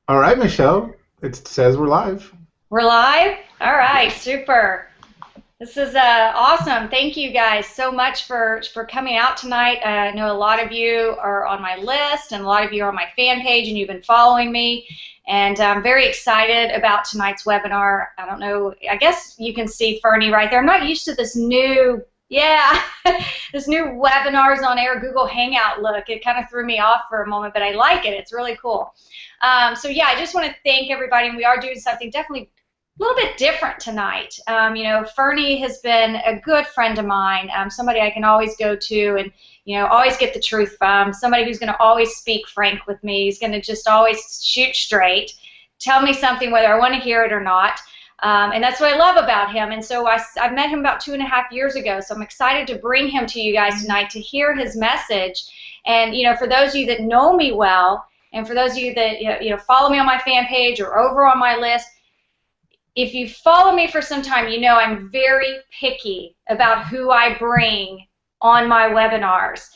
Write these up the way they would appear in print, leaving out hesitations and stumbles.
All right, Michelle. It says we're live. We're live? All right, super. This is awesome. Thank you guys so much for coming out tonight. I know a lot of you are on my list and a lot of you are on my fan page and you've been following me. And I'm very excited about tonight's webinar. I don't know, I guess you can see Ferny right there. I'm not used to this new, yeah, this new webinars on air Google Hangout look. It kind of threw me off for a moment, but I like it. It's really cool. So yeah, I just want to thank everybody, and we are doing something definitely a little bit different tonight. Ferny has been a good friend of mine, somebody I can always go to and, always get the truth from, somebody who's going to always speak frank with me. He's going to just always shoot straight, tell me something whether I want to hear it or not. And that's what I love about him. And so I met him about 2.5 years ago, so I'm excited to bring him to you guys tonight to hear his message. And, for those of you that know me well, and for those of you that follow me on my fan page or over on my list, if you follow me for some time, you know I'm very picky about who I bring on my webinars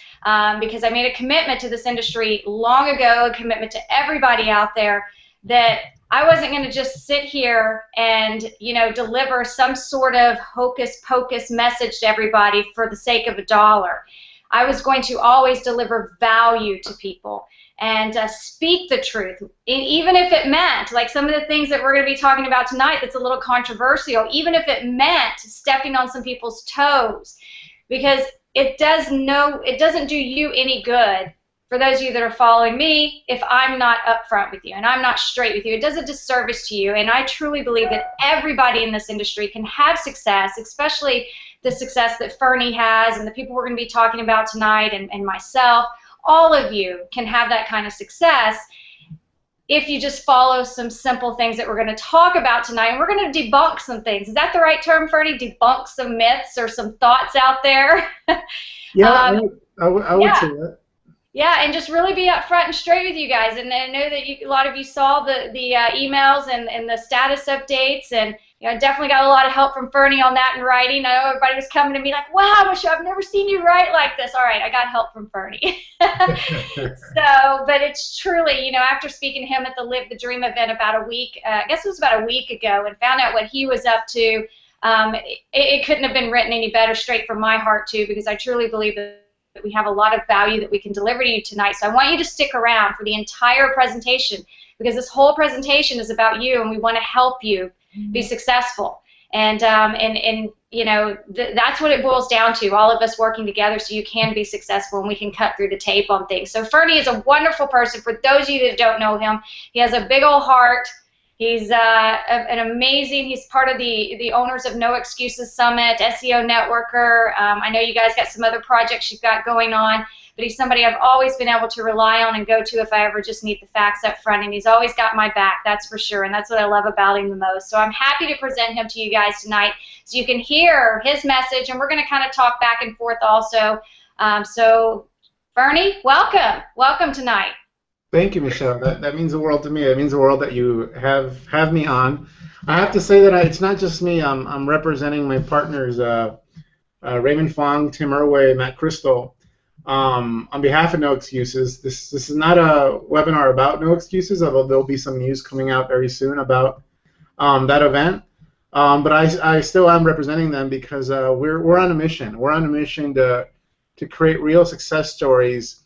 because I made a commitment to this industry long ago, a commitment to everybody out there that I wasn't going to just sit here and deliver some sort of hocus pocus message to everybody for the sake of $1. I was going to always deliver value to people and speak the truth, even if it meant, like some of the things that we're going to be talking about tonight that's a little controversial, even if it meant stepping on some people's toes, because it doesn't do you any good, for those of you that are following me, if I'm not upfront with you and I'm not straight with you. It does a disservice to you, and I truly believe that everybody in this industry can have success, especially the success that Ferny has and the people we're going to be talking about tonight and myself. All of you can have that kind of success if you just follow some simple things that we're going to talk about tonight. And we're going to debunk some things. Is that the right term, Ferny? Debunk some myths or some thoughts out there? Yeah, I would say that. Yeah, and just really be upfront and straight with you guys. And I know that a lot of you saw the emails and the status updates, and I definitely got a lot of help from Ferny on that in writing. I know everybody was coming to me like, "Wow, Michelle, I've never seen you write like this." All right, I got help from Ferny. But it's truly, after speaking to him at the Live the Dream event about a week, I guess it was about a week ago, and found out what he was up to. It couldn't have been written any better, straight from my heart too, because I truly believe that we have a lot of value that we can deliver to you tonight. So I want you to stick around for the entire presentation, because this whole presentation is about you, and we want to help you be successful. And that's what it boils down to, all of us working together so you can be successful and we can cut through the tape on things. So Ferny is a wonderful person. For those of you that don't know him, he has a big old heart. He's an amazing, he's part of the owners of No Excuses Summit, SEO networker. I know you guys got some other projects you've got going on, but he's somebody I've always been able to rely on and go to if I ever just need the facts up front, and he's always got my back, that's for sure, and that's what I love about him the most. So I'm happy to present him to you guys tonight so you can hear his message, and we're going to kind of talk back and forth also. So Ferny, welcome. Welcome tonight. Thank you, Michelle. That means the world to me. It means the world that you have me on. I have to say that it's not just me. I'm representing my partners, Raymond, Fong, Tim Irway, Matt Crystal, on behalf of No Excuses. This is not a webinar about No Excuses, although there'll be some news coming out very soon about that event. But I still am representing them because we're on a mission. We're on a mission to create real success stories.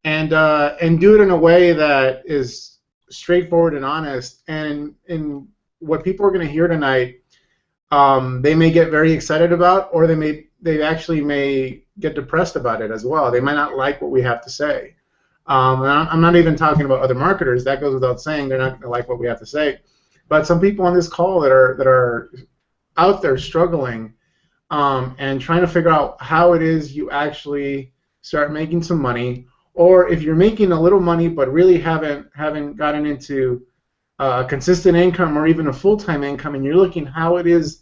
And do it in a way that is straightforward and honest. And in what people are going to hear tonight, they may get very excited about, or they actually may get depressed about it as well. They might not like what we have to say. And I'm not even talking about other marketers. That goes without saying. They're not going to like what we have to say. But some people on this call that are out there struggling and trying to figure out how it is you actually start making some money. Or if you're making a little money but really haven't gotten into consistent income or even a full-time income, and you're looking how it is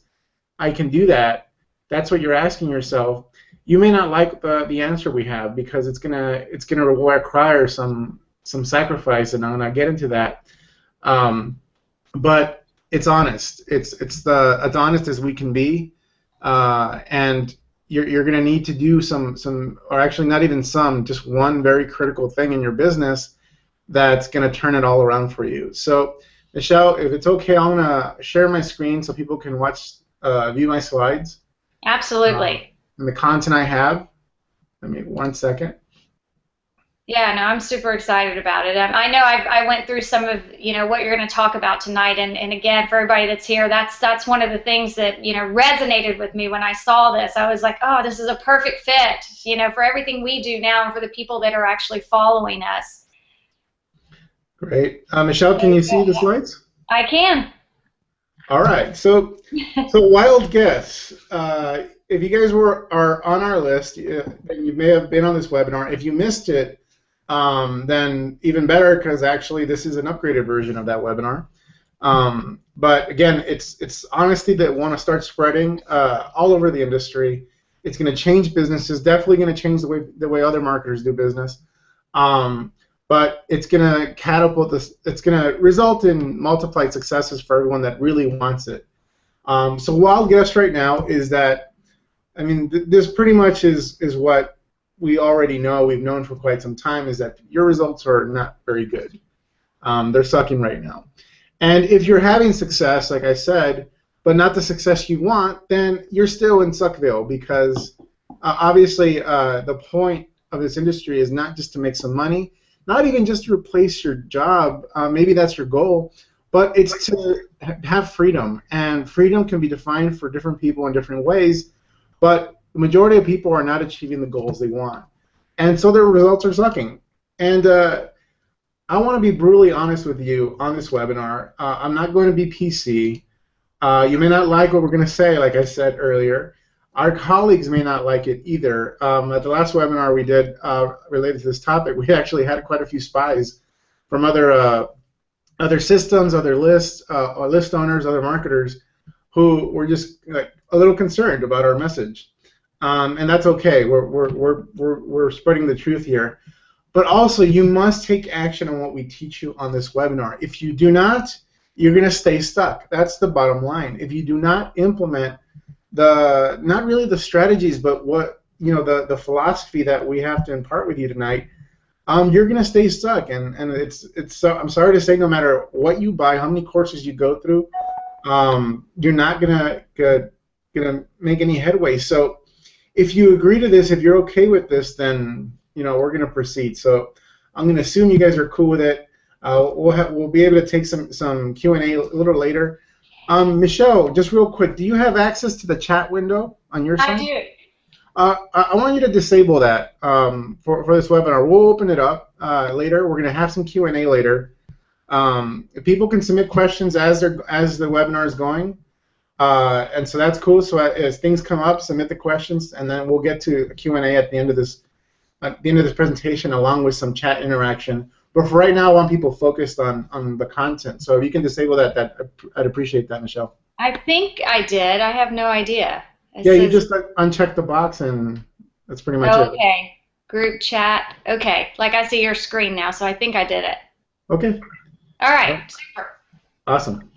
I can do that, that's what you're asking yourself. You may not like the answer we have because it's gonna require some sacrifice, and I'm gonna get into that. But it's honest. It's as honest as we can be, and you're going to need to do some, or actually not even some, just one very critical thing in your business that's going to turn it all around for you. So, Michelle, if it's okay, I'm going to share my screen so people can view my slides Absolutely. and the content I have. Let me 1 second. Yeah, no, I'm super excited about it. I know I went through some of, what you're going to talk about tonight, and again, for everybody that's here, that's one of the things that, resonated with me when I saw this. I was like, oh, this is a perfect fit, for everything we do now and for the people that are actually following us. Great. Michelle, can you see the slides? I can. All right. So wild guess. If you guys are on our list, and you may have been on this webinar, if you missed it, then even better, because actually this is an upgraded version of that webinar. But again, it's honesty that want to start spreading all over the industry. It's going to change businesses, definitely going to change the way other marketers do business. But it's going to catapult this. It's going to result in multiplied successes for everyone that really wants it. So wild guess right now is that, I mean, this pretty much is what we already know. We've known for quite some time, is that your results are not very good. They're sucking right now. And if you're having success, like I said, but not the success you want, then you're still in Suckville, because obviously the point of this industry is not just to make some money, not even just to replace your job. Maybe that's your goal, but it's to have freedom. And freedom can be defined for different people in different ways, but the majority of people are not achieving the goals they want. And so their results are sucking. And I want to be brutally honest with you on this webinar. I'm not going to be PC. You may not like what we're going to say, like I said earlier. Our colleagues may not like it either. At the last webinar we did related to this topic, we actually had quite a few spies from other systems, other lists, or list owners, other marketers, who were just like a little concerned about our message. And that's okay. We're spreading the truth here. But also, you must take action on what we teach you on this webinar. If you do not, you're going to stay stuck. That's the bottom line. If you do not implement not really the strategies, but the philosophy that we have to impart with you tonight, you're going to stay stuck. And I'm sorry to say, no matter what you buy, how many courses you go through, you're not going to make any headway. So if you agree to this, if you're okay with this, then we're going to proceed. So I'm going to assume you guys are cool with it. We'll be able to take some Q&A a little later. Michelle, just real quick, do you have access to the chat window on your side? I do. I want you to disable that for this webinar. We'll open it up later. We're going to have some Q&A later. People can submit questions as the webinar is going, and so that's cool. So as things come up, submit the questions, and then we'll get to a Q&A at the end of this presentation, along with some chat interaction. But for right now, I want people focused on the content. So if you can disable that, I'd appreciate that, Michelle. I think I did. I have no idea. You just uncheck the box, and that's pretty much it. Okay. Group chat. Okay. Like, I see your screen now, so I think I did it. Okay. All right. Super. Awesome.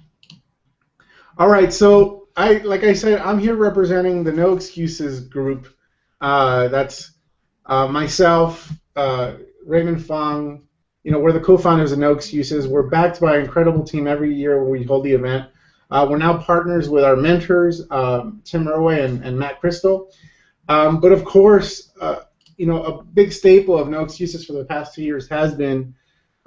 All right. So like I said, I'm here representing the No Excuses group. That's myself, Raymond, Fong. We're the co-founders of No Excuses. We're backed by an incredible team every year when we hold the event. We're now partners with our mentors, Tim Irway and Matt Crystal. But of course, a big staple of No Excuses for the past 2 years has been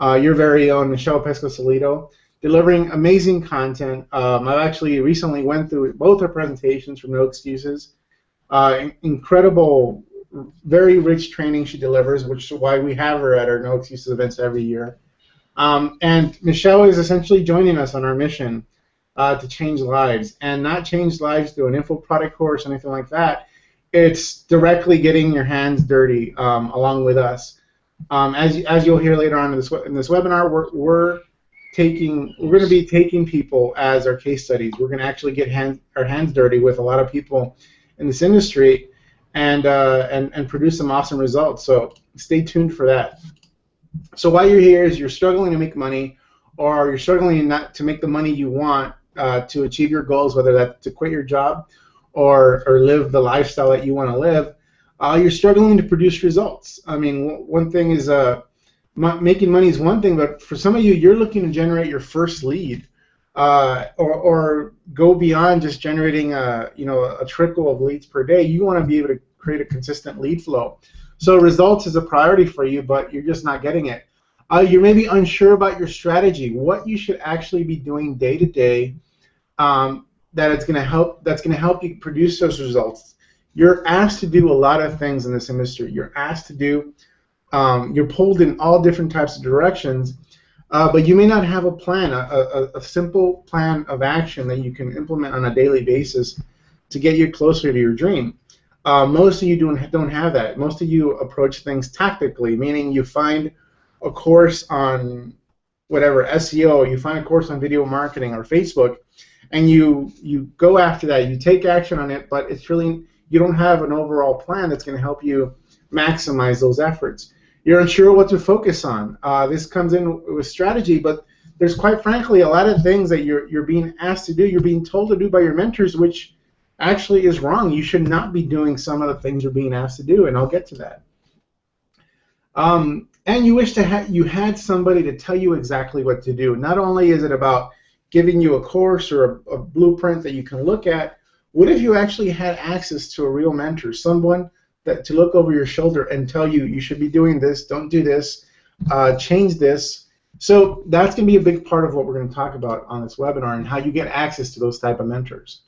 your very own Michelle Pescosolido, delivering amazing content. I've actually recently went through both her presentations from No Excuses. Incredible, very rich training she delivers, which is why we have her at our No Excuses events every year. And Michelle is essentially joining us on our mission to change lives, and not change lives through an info product course or anything like that. It's directly getting your hands dirty along with us. As you'll hear later on in this webinar, we're going to be taking people as our case studies. We're going to actually get our hands dirty with a lot of people in this industry, and produce some awesome results. So stay tuned for that. So while you're here, is you're struggling to make money, or you're struggling not to make the money you want to achieve your goals, whether that's to quit your job or live the lifestyle that you want to live, you're struggling to produce results. I mean, one thing is making money is one thing, but for some of you, you're looking to generate your first lead, or go beyond just generating a trickle of leads per day. You want to be able to create a consistent lead flow. So results is a priority for you, but you're just not getting it. You may be unsure about your strategy, what you should actually be doing day to day, that's going to help you produce those results. You're asked to do a lot of things in this industry. You're asked to do you're pulled in all different types of directions, but you may not have a plan, a simple plan of action that you can implement on a daily basis to get you closer to your dream. Most of you don't have that. Most of you approach things tactically, meaning you find a course on whatever, SEO, you find a course on video marketing or Facebook, and you go after that. You take action on it, but it's really, you don't have an overall plan that's going to help you maximize those efforts. You're unsure what to focus on. This comes in with strategy, but there's quite frankly a lot of things that you're being asked to do, you're being told to do by your mentors, which actually is wrong. You should not be doing some of the things you're being asked to do, and I'll get to that. And you wish you had somebody to tell you exactly what to do. Not only is it about giving you a course or a blueprint that you can look at, what if you actually had access to a real mentor, someone that to look over your shoulder and tell you, you should be doing this, don't do this, change this. So that's going to be a big part of what we're going to talk about on this webinar, and how you get access to those type of mentors.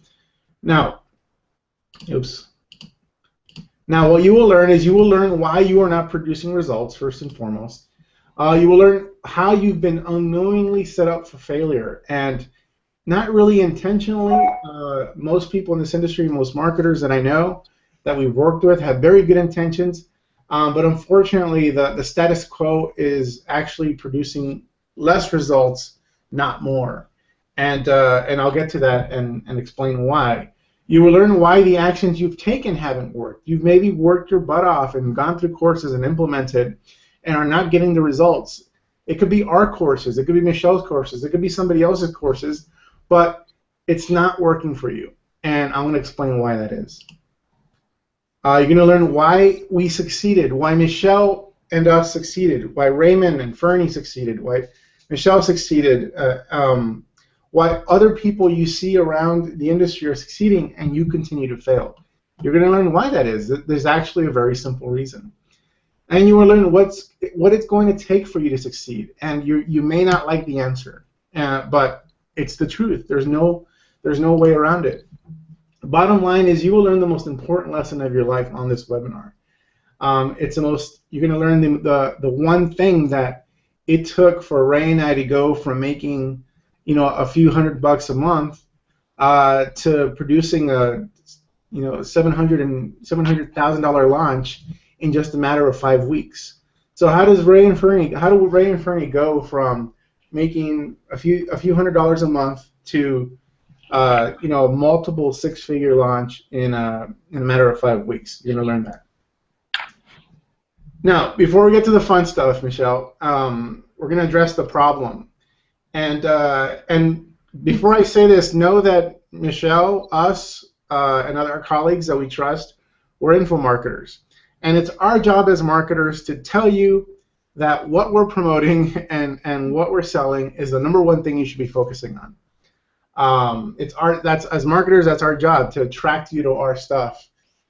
Now, what you will learn is why you are not producing results, first and foremost. You will learn how you've been unknowingly set up for failure, and not really intentionally. Most people in this industry, most marketers that I know that we've worked with, have very good intentions, but unfortunately the status quo is actually producing less results, not more. And I'll get to that and explain why. You will learn why the actions you've taken haven't worked. You've maybe worked your butt off and gone through courses and implemented and are not getting the results. It could be our courses, it could be Michelle's courses, it could be somebody else's courses, but it's not working for you. And I'm going to explain why that is. You're going to learn why we succeeded, why Michelle and us succeeded, why Raymond and Ferny succeeded, why Michelle succeeded, why other people you see around the industry are succeeding and you continue to fail. You're going to learn why that is. There's actually a very simple reason. And you will learn what it's going to take for you to succeed. And you may not like the answer, but it's the truth. There's no way around it. The bottom line is you will learn the most important lesson of your life on this webinar. You're going to learn the one thing that it took for Ray and I to go from making a few $100 a month to producing a $700,000 launch in just a matter of 5 weeks. So how do Ray and Ferny go from making a few $100s a month to multiple six-figure launch in a matter of 5 weeks? You're gonna learn that. Now, before we get to the fun stuff, Michelle, we're gonna address the problem. And before I say this, know that Michelle, us, and other colleagues that we trust, we're info marketers. And it's our job as marketers to tell you that what we're promoting and what we're selling is the #1 thing you should be focusing on. As marketers, that's our job, to attract you to our stuff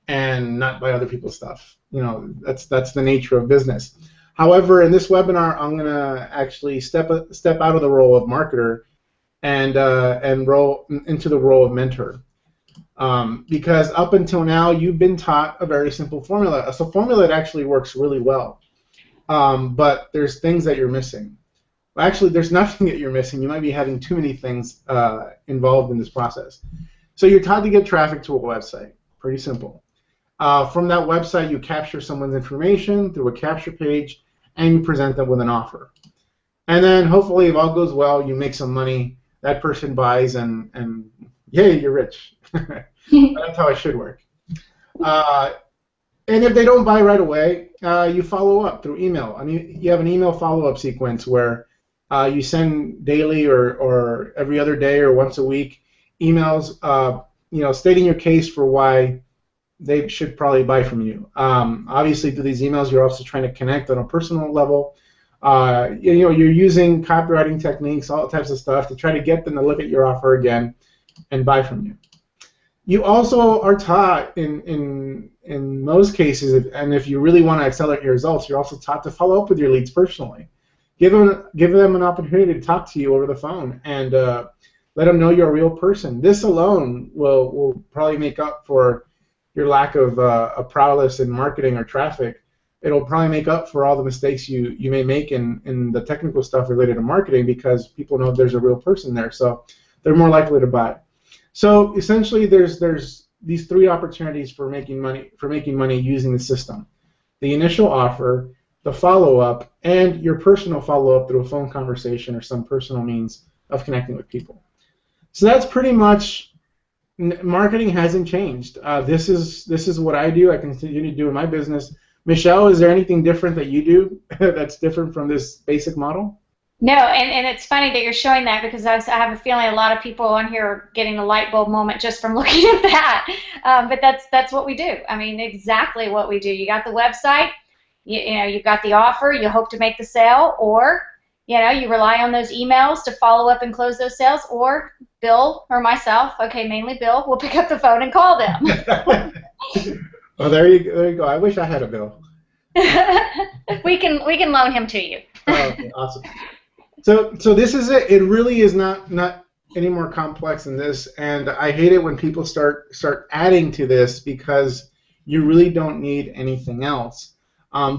and not buy other people's stuff. That's the nature of business. However, in this webinar, I'm gonna actually step out of the role of marketer and roll into the role of mentor. Because up until now, you've been taught a very simple formula. It's a formula that actually works really well. But there's things that you're missing. Well, actually, there's nothing that you're missing. You might be having too many things involved in this process. So you're taught to get traffic to a website. Pretty simple. From that website, you capture someone's information through a capture page, and you present them with an offer. And then, hopefully, if all goes well, you make some money. That person buys, and yay, you're rich. That's how it should work. And if they don't buy right away, you follow up through email. I mean, you have an email follow-up sequence where you send daily or every other day or once a week emails, stating your case for why they should probably buy from you. Obviously, through these emails, you're also trying to connect on a personal level. You're using copywriting techniques, all types of stuff to try to get them to look at your offer again and buy from you. You also are taught in most cases, and if you really want to accelerate your results, you're also taught to follow up with your leads personally. Give them an opportunity to talk to you over the phone and let them know you're a real person. This alone will probably make up for your lack of a prowess in marketing or traffic. It'll probably make up for all the mistakes you may make in the technical stuff related to marketing, because people know there's a real person there, so they're more likely to buy. So essentially, there's these three opportunities for making money using the system: the initial offer, the follow-up, and your personal follow-up through a phone conversation or some personal means of connecting with people. So that's pretty much, marketing hasn't changed. This is what I do. I continue to do in my business. Michelle, is there anything different that you do that's different from this basic model? No, and it's funny that you're showing that, because I have a feeling a lot of people on here are getting a light bulb moment just from looking at that. But that's what we do. I mean, exactly what we do. You got the website, you've got the offer, you hope to make the sale, or you rely on those emails to follow up and close those sales, or Bill or myself, okay, mainly Bill, will pick up the phone and call them. Well, there you go. I wish I had a Bill. We can loan him to you. Oh, okay, awesome. So this is it. It really is not any more complex than this, and I hate it when people start adding to this, because you really don't need anything else.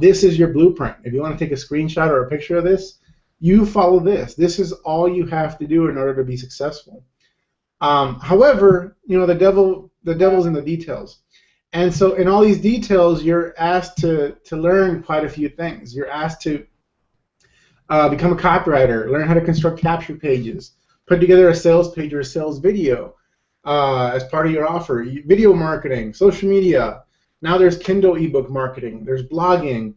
This is your blueprint. If you want to take a screenshot or a picture of this, you follow this. This is all you have to do in order to be successful. However, the devil's in the details. And so in all these details, you're asked to learn quite a few things. You're asked to become a copywriter, learn how to construct capture pages, put together a sales page or a sales video as part of your offer, video marketing, social media. Now there's Kindle ebook marketing, there's blogging.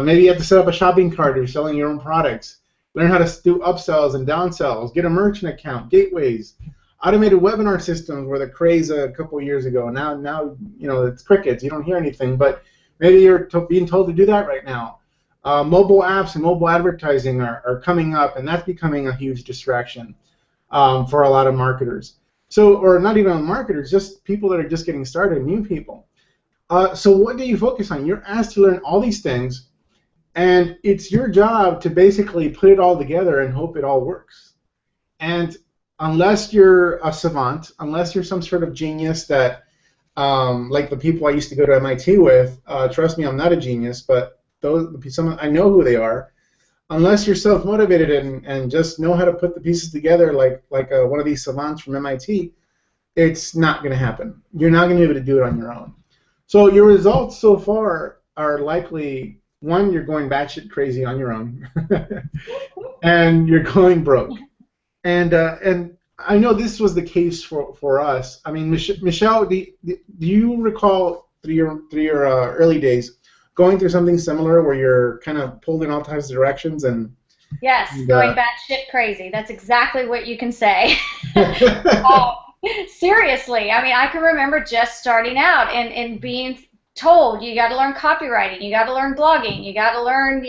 Maybe you have to set up a shopping cart if you're selling your own products. Learn how to do upsells and downsells, get a merchant account, gateways. Automated webinar systems were the craze a couple of years ago. Now it's crickets. You don't hear anything, but maybe you're being told to do that right now. Mobile apps and mobile advertising are coming up, and that's becoming a huge distraction for a lot of marketers. Or not even marketers, just people that are just getting started, new people. So what do you focus on? You're asked to learn all these things, and it's your job to basically put it all together and hope it all works. And unless you're a savant, unless you're some sort of genius that, like the people I used to go to MIT with, trust me, I'm not a genius, but I know who they are. Unless you're self-motivated and just know how to put the pieces together like one of these savants from MIT, it's not going to happen. You're not going to be able to do it on your own. So your results so far are likely, one, you're going batshit crazy on your own, and you're going broke. And I know this was the case for us. I mean, Michelle, do you recall through your early days going through something similar where you're kind of pulled in all types of directions and? Yes, going batshit crazy. That's exactly what you can say. Seriously, I mean, I can remember just starting out and being told, you got to learn copywriting, you got to learn blogging, you got to learn,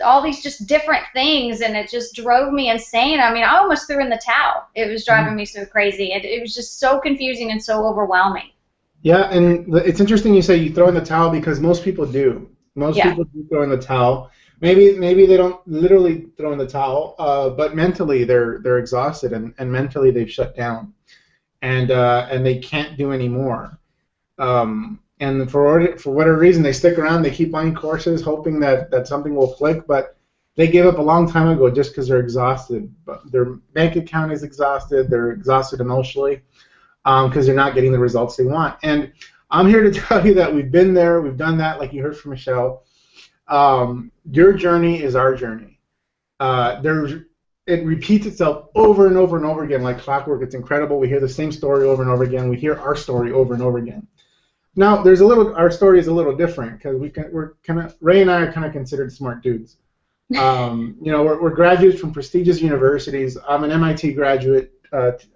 all these just different things, and it just drove me insane. I mean, I almost threw in the towel. It was driving me so crazy. It was just so confusing and so overwhelming. Yeah, and it's interesting you say you throw in the towel, because most people do. Most people do throw in the towel. Maybe they don't literally throw in the towel, but mentally they're exhausted, and mentally they've shut down, and they can't do any more. And for whatever reason, they stick around. They keep buying courses, hoping that something will click, but they gave up a long time ago just because they're exhausted. But their bank account is exhausted. They're exhausted emotionally because they're not getting the results they want. And I'm here to tell you that we've been there. We've done that, like you heard from Michelle. Your journey is our journey. It repeats itself over and over and over again like clockwork. It's incredible. We hear the same story over and over again. We hear our story over and over again. Now, our story is a little different because Ray and I are kind of considered smart dudes. We're graduates from prestigious universities. I'm an MIT graduate,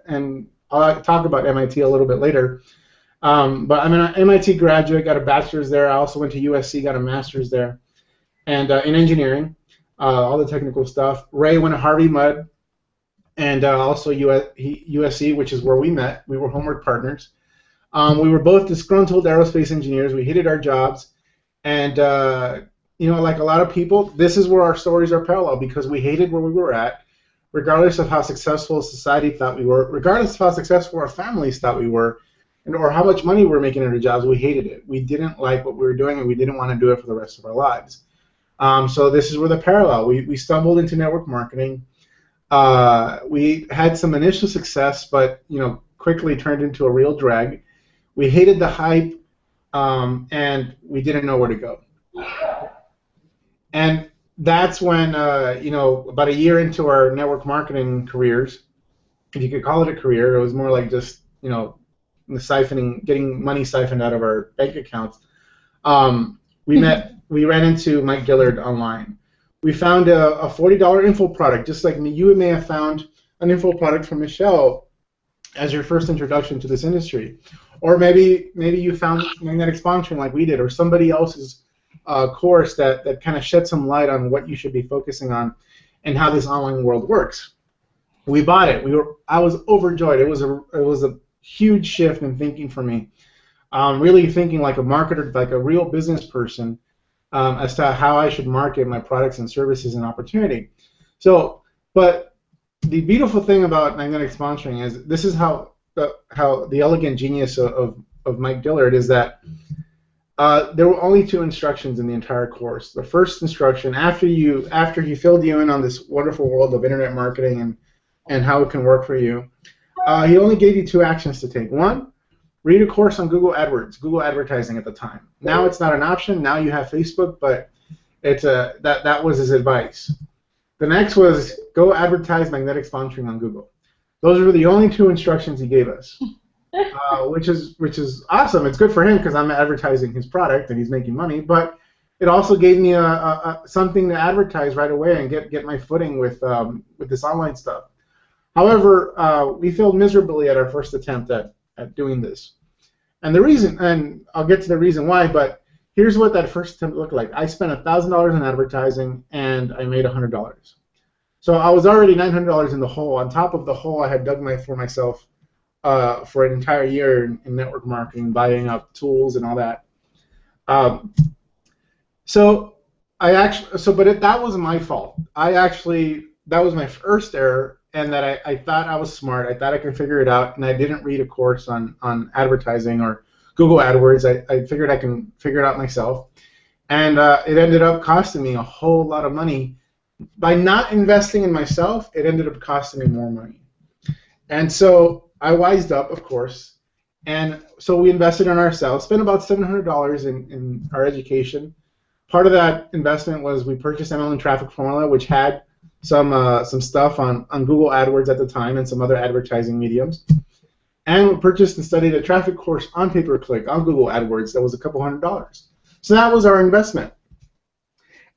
and I'll talk about MIT a little bit later. But I'm an MIT graduate, got a bachelor's there. I also went to USC, got a master's there, and in engineering. all the technical stuff. Ray went to Harvey Mudd and also USC, which is where we met. We were homework partners. We were both disgruntled aerospace engineers. We hated our jobs. And, like a lot of people, this is where our stories are parallel because we hated where we were at, regardless of how successful society thought we were, regardless of how successful our families thought we were, and or how much money we were making in our jobs. We hated it. We didn't like what we were doing, and we didn't want to do it for the rest of our lives. So this is where the parallel. We stumbled into network marketing. We had some initial success, but quickly turned into a real drag. We hated the hype, and we didn't know where to go. And that's when, about a year into our network marketing careers, if you could call it a career, it was more like just, getting money siphoned out of our bank accounts. We ran into Mike Gillard online. We found a $40 info product, just like me. You may have found an info product from Michelle as your first introduction to this industry. Or maybe you found magnetic sponsoring like we did, or somebody else's course that kind of shed some light on what you should be focusing on and how this online world works. We bought it. I was overjoyed. It was a huge shift in thinking for me. Really thinking like a marketer, like a real business person, as to how I should market my products and services and opportunity. But the beautiful thing about magnetic sponsoring is this is how the elegant genius of Mike Dillard is that there were only 2 instructions in the entire course. The first instruction, after he filled you in on this wonderful world of internet marketing and how it can work for you, he only gave you 2 actions to take. 1, read a course on Google AdWords, Google advertising at the time. Now it's not an option. Now you have Facebook, but that was his advice. The next was go advertise magnetic sponsoring on Google. Those were the only 2 instructions he gave us, which is awesome. It's good for him because I'm advertising his product and he's making money. But it also gave me something to advertise right away and get my footing with this online stuff. However, we failed miserably at our first attempt at doing this. And the reason, and I'll get to the reason why, but here's what that first attempt looked like. I spent $1,000 in advertising and I made $100. So I was already $900 in the hole. On top of the hole I had dug for myself for an entire year in network marketing, buying up tools and all that. That was my fault. That was my first error, and that I thought I was smart. I thought I could figure it out, and I didn't read a course on advertising or Google AdWords. I figured I can figure it out myself, and it ended up costing me a whole lot of money. By not investing in myself, it ended up costing me more money. And so I wised up, of course, and so we invested in ourselves, spent about $700 in our education. Part of that investment was we purchased MLM Traffic Formula, which had some stuff on Google AdWords at the time and some other advertising mediums. And we purchased and studied a traffic course on pay-per-click on Google AdWords that was a couple $100s. So that was our investment.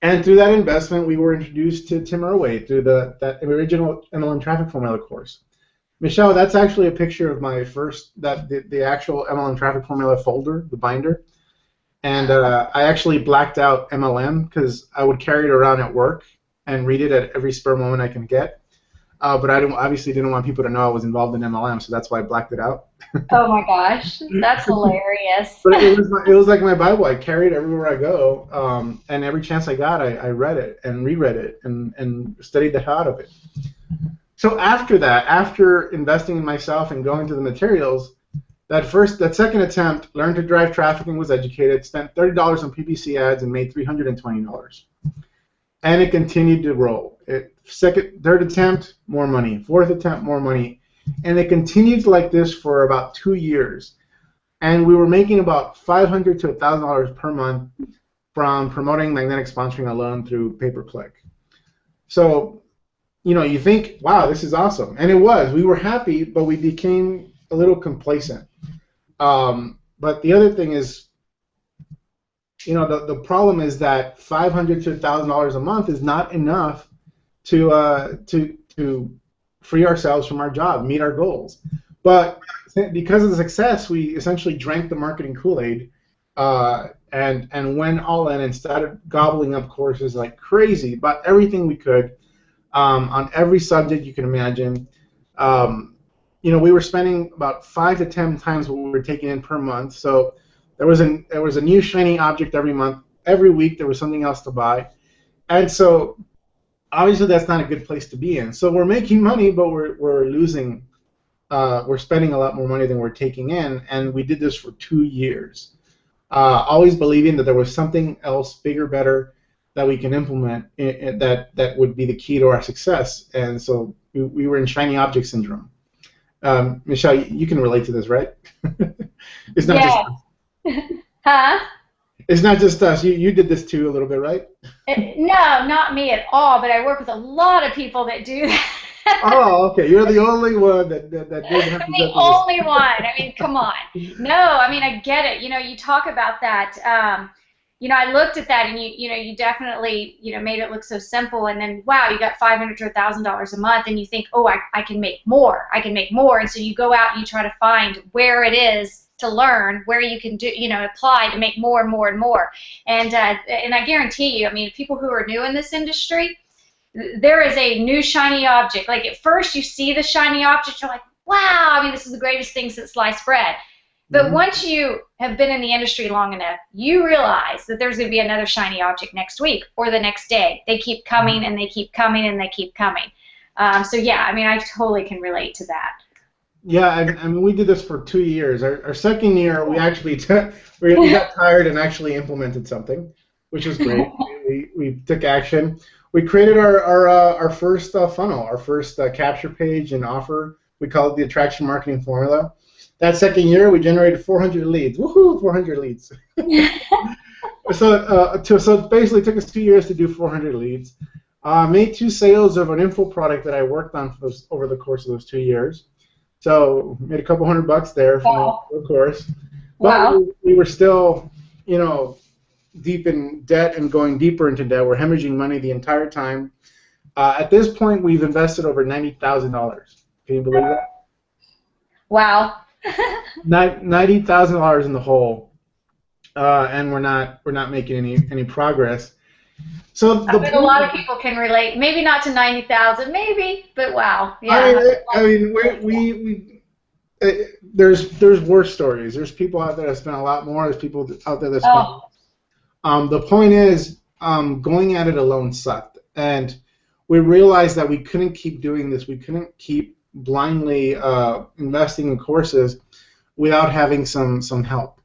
And through that investment, we were introduced to Tim Irway through that original MLM Traffic Formula course. Michelle, that's actually a picture of my the actual MLM Traffic Formula folder, the binder. And I actually blacked out MLM because I would carry it around at work and read it at every spare moment I can get. But I obviously didn't want people to know I was involved in MLM, so that's why I blacked it out. Oh my gosh, that's hilarious. But it was like my Bible. I carried it everywhere I go, and every chance I got, I read it and reread it and studied the hell out of it. So after investing in myself and going to the materials, that second attempt, learned to drive traffic and was educated, spent $30 on PPC ads and made $320. And it continued to roll. Third attempt, more money. Fourth attempt, more money. And it continued like this for about 2 years. And we were making about $500 to $1,000 per month from promoting magnetic sponsoring alone through pay-per-click. So, you think, wow, this is awesome. And it was. We were happy, but we became a little complacent. But the other thing is, the problem is that $500 to $1,000 a month is not enough to free ourselves from our job, meet our goals. But because of the success, we essentially drank the marketing Kool-Aid and went all in and started gobbling up courses like crazy about everything we could, on every subject you can imagine. Um, we were spending about 5 to 10 times what we were taking in per month. So there was a new shiny object every month. Every week there was something else to buy, and so obviously that's not a good place to be in. So we're making money, but we're losing. We're spending a lot more money than we're taking in, and we did this for 2 years, always believing that there was something else bigger, better that we can implement that would be the key to our success. And so we were in shiny object syndrome. Michelle, you can relate to this, right? It's not just Huh? it's not just us. You did this too a little bit, right? No, not me at all, but I work with a lot of people that do that. Oh, okay. You're the only one that didn't have to I'm go through the this. only one. I mean, come on. No, I mean, I get it. You talk about that. I looked at that, and you definitely, made it look so simple. And then, wow, you got $500 to $1,000 a month, and you think, oh, I can make more. I can make more. And so you go out and you try to find where it is to learn, where you can do, apply to make more and more and more. And I guarantee you, I mean, people who are new in this industry, there is a new shiny object. Like at first you see the shiny object, you're like, wow, I mean, this is the greatest thing since sliced bread. But once you have been in the industry long enough, you realize that there's going to be another shiny object next week or the next day. They keep coming and they keep coming and they keep coming. So yeah, I mean, I totally can relate to that. Yeah, I mean, we did this for 2 years. Our second year, we actually we got tired and actually implemented something, which was great. We took action. We created our first funnel, our first capture page and offer. We call it the attraction marketing formula. That second year, we generated 400 leads. Woohoo, 400 leads. So it basically took us 2 years to do 400 leads. Made 2 sales of an info product that I worked on over the course of those 2 years. So made a couple $100 there from the course. But we were still, deep in debt and going deeper into debt. We're hemorrhaging money the entire time. At this point, we've invested over $90,000. Can you believe that? Wow. $90,000 in the hole, and we're not making any progress. So I bet a lot of people can relate. Maybe not to 90,000, maybe, but wow. Yeah. I mean, we there's worse stories. There's people out there that spend a lot more. There's people out there that spend. The point is, going at it alone sucked, and we realized that we couldn't keep doing this. We couldn't keep blindly investing in courses without having some help.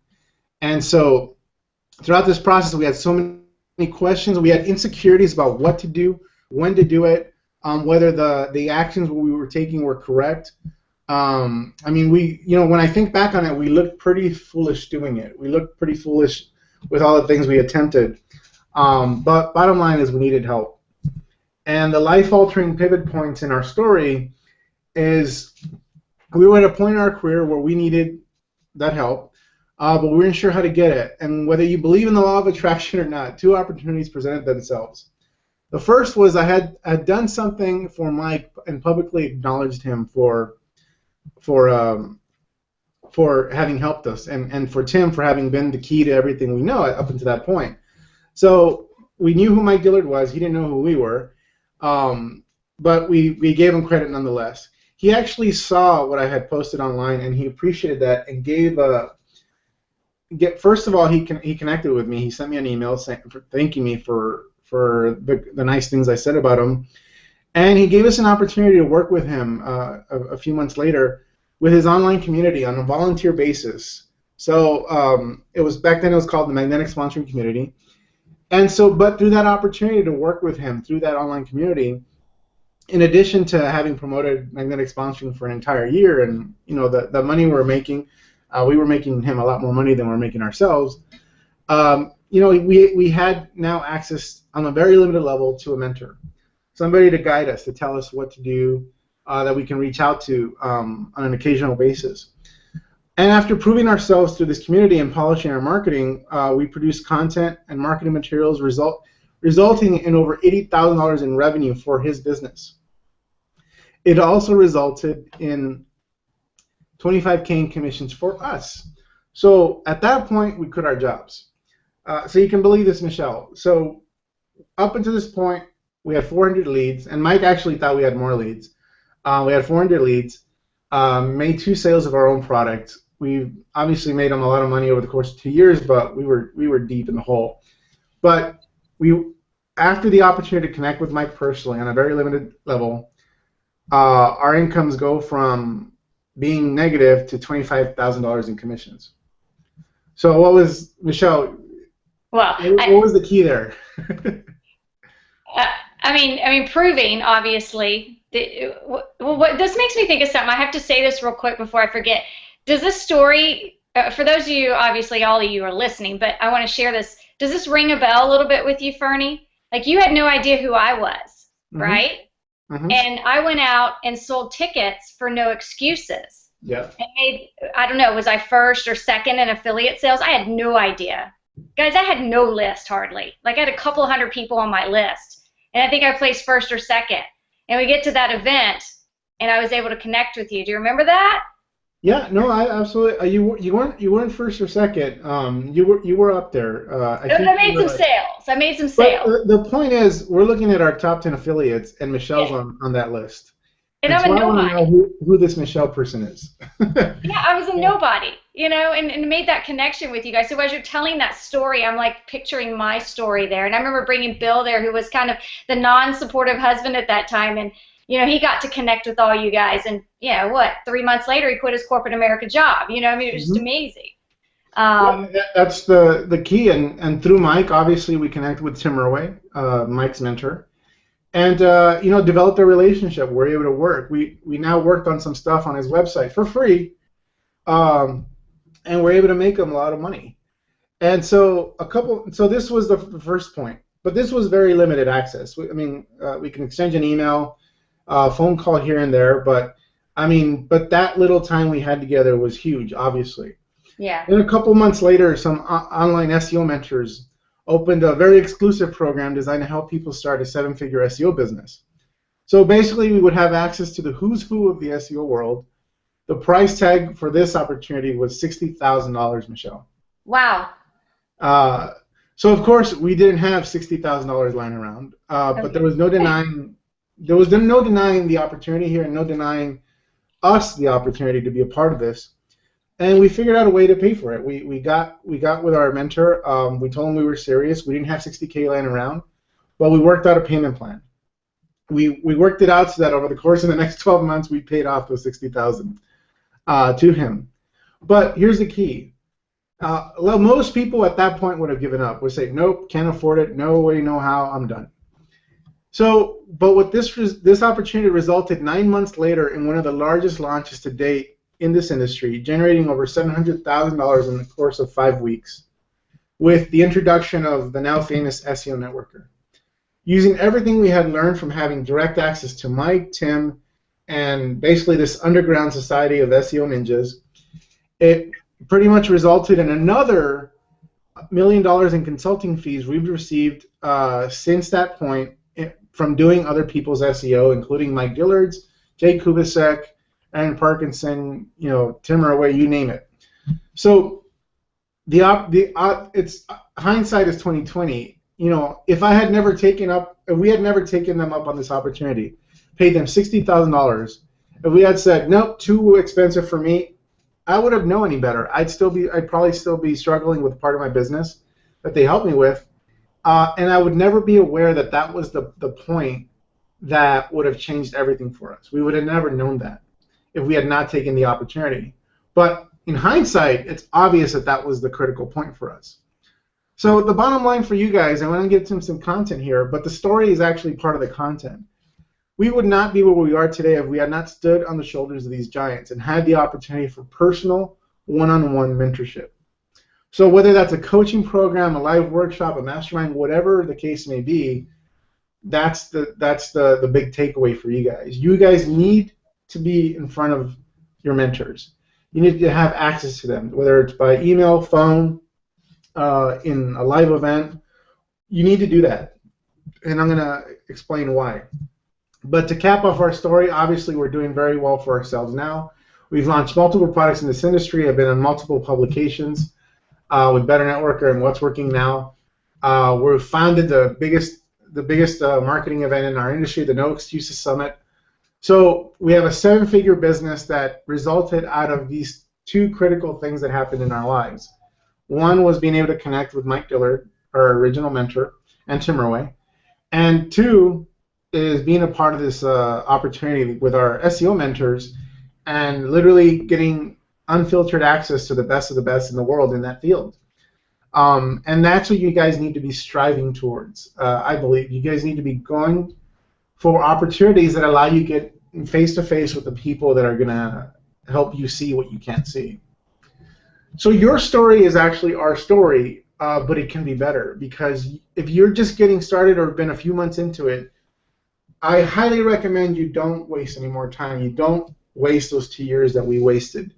And so throughout this process, we had so many questions. We had insecurities about what to do, when to do it, whether the actions we were taking were correct. I mean, when I think back on it, we looked pretty foolish doing it. We looked pretty foolish with all the things we attempted. But bottom line is we needed help. And the life-altering pivot points in our story is we were at a point in our career where we needed that help, but we weren't sure how to get it. And whether you believe in the law of attraction or not, 2 opportunities presented themselves. The first was I had done something for Mike and publicly acknowledged him for having helped us, and for Tim for having been the key to everything we know up until that point. So we knew who Mike Dillard was. He didn't know who we were, but we gave him credit nonetheless. He actually saw what I had posted online, and he appreciated that and first of all, he connected with me. He sent me an email thanking me for the nice things I said about him, and he gave us an opportunity to work with him a few months later with his online community on a volunteer basis. So it was back then it was called the Magnetic Sponsoring Community, and so but through that opportunity to work with him through that online community, in addition to having promoted magnetic sponsoring for an entire year, and the money we were making him a lot more money than we were making ourselves. We had now access on a very limited level to a mentor, somebody to guide us, to tell us what to do, that we can reach out to on an occasional basis. And after proving ourselves through this community and polishing our marketing, we produced content and marketing materials resulting in over $80,000 in revenue for his business. It also resulted in $25K in commissions for us. So at that point, we quit our jobs. So you can believe this, Michelle. So up until this point, we had 400 leads, and Mike actually thought we had more leads. We had 400 leads, made 2 sales of our own product. We obviously made them a lot of money over the course of 2 years, but we were deep in the hole. But after the opportunity to connect with Mike personally on a very limited level, our incomes go from being negative to $25,000 in commissions. So what was, Michelle, Well, what was the key there? I mean, proving, obviously. What this makes me think of something. I have to say this real quick before I forget. Does this story, for those of you, obviously all of you are listening, but I want to share this. Does this ring a bell a little bit with you, Ferny? Like, you had no idea who I was, right? Mm-hmm. And I went out and sold tickets for no excuses. Yeah. And made, I don't know, was I first or second in affiliate sales? I had no idea. Guys, I had no list hardly. Like, I had a couple hundred people on my list. And I think I placed first or second. And we get to that event, and I was able to connect with you. Do you remember that? Yeah, no, I absolutely. You weren't first or second. You were up there. I made some sales. I made some sales. The point is, we're looking at our top 10 affiliates, and Michelle's on that list. And I'm a nobody. I want to know who this Michelle person is. Yeah, I was a nobody, and made that connection with you guys. So as you're telling that story, I'm like picturing my story there. And I remember bringing Bill there, who was kind of the non-supportive husband at that time. And, he got to connect with all you guys. And, 3 months later, he quit his corporate America job. It was just amazing. That's the key. And through Mike, obviously, we connected with Tim Irway, Mike's mentor. And developed a relationship. We're able to work. We now worked on some stuff on his website for free, and we're able to make him a lot of money. And so this was the first point, but this was very limited access. We can exchange an email, phone call here and there, but that little time we had together was huge, obviously. Yeah. And a couple months later, some online SEO mentors opened a very exclusive program designed to help people start a 7-figure SEO business. So basically, we would have access to the who's who of the SEO world. The price tag for this opportunity was $60,000, Michelle. Wow. So of course, we didn't have $60,000 lying around, but there was no denying the opportunity here, and no denying us the opportunity to be a part of this. And we figured out a way to pay for it. We got with our mentor. We told him we were serious. We didn't have $60K lying around, but we worked out a payment plan. We worked it out so that over the course of the next 12 months, we paid off those $60,000 to him. But here's the key. Most people at that point would have given up. Would say, nope, can't afford it. No way, no how. I'm done. So, but what this opportunity resulted 9 months later in one of the largest launches to date in this industry, generating over $700,000 in the course of 5 weeks, with the introduction of the now famous SEO Networker. Using everything we had learned from having direct access to Mike, Tim, and basically this underground society of SEO ninjas, it pretty much resulted in another $1 million in consulting fees we've received since that point from doing other people's SEO, including Mike Dillard's, Jay Kubasek, Aaron Parkinson, Tim Irway, you name it. So it's hindsight is 2020. If we had never taken them up on this opportunity, paid them $60,000, if we had said nope, too expensive for me, I would have known any better. I'd probably still be struggling with part of my business that they helped me with, and I would never be aware that was the point that would have changed everything for us. We would have never known that if we had not taken the opportunity. But in hindsight, it's obvious that was the critical point for us. So the bottom line for you guys, I want to get some content here, but the story is actually part of the content. We would not be where we are today if we had not stood on the shoulders of these giants and had the opportunity for personal one-on-one mentorship. So whether that's a coaching program, a live workshop, a mastermind, whatever the case may be, that's the big takeaway for you guys. You guys need to be in front of your mentors. You need to have access to them, whether it's by email, phone, in a live event. You need to do that, and I'm going to explain why. But to cap off our story, obviously we're doing very well for ourselves now. We've launched multiple products in this industry. I've been on multiple publications. with Better Networker and What's Working Now. We founded the biggest marketing event in our industry, the No Excuses Summit. So we have a 7-figure business that resulted out of these 2 critical things that happened in our lives. One was being able to connect with Mike Dillard, our original mentor, and Tim Irway. And 2 is being a part of this opportunity with our SEO mentors and literally getting unfiltered access to the best of the best in the world in that field. And that's what you guys need to be striving towards. I believe you guys need to be going for opportunities that allow you to get face-to-face with the people that are going to help you see what you can't see. So your story is actually our story, but it can be better, because if you're just getting started or been a few months into it, I highly recommend you don't waste any more time. You don't waste those 2 years that we wasted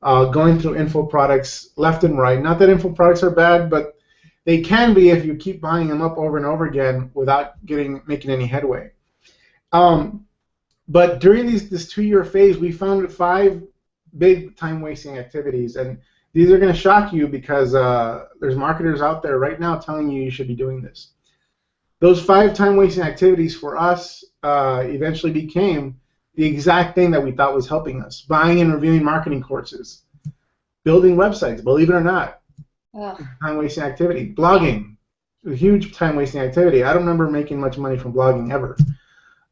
going through info products left and right. Not that info products are bad, but they can be if you keep buying them up over and over again without making any headway. But during this 2-year phase, we found 5 big time-wasting activities, and these are going to shock you because there's marketers out there right now telling you should be doing this. Those 5 time-wasting activities for us eventually became the exact thing that we thought was helping us. Buying and reviewing marketing courses. Building websites, believe it or not. Time-wasting activity. Blogging, a huge time-wasting activity. I don't remember making much money from blogging ever.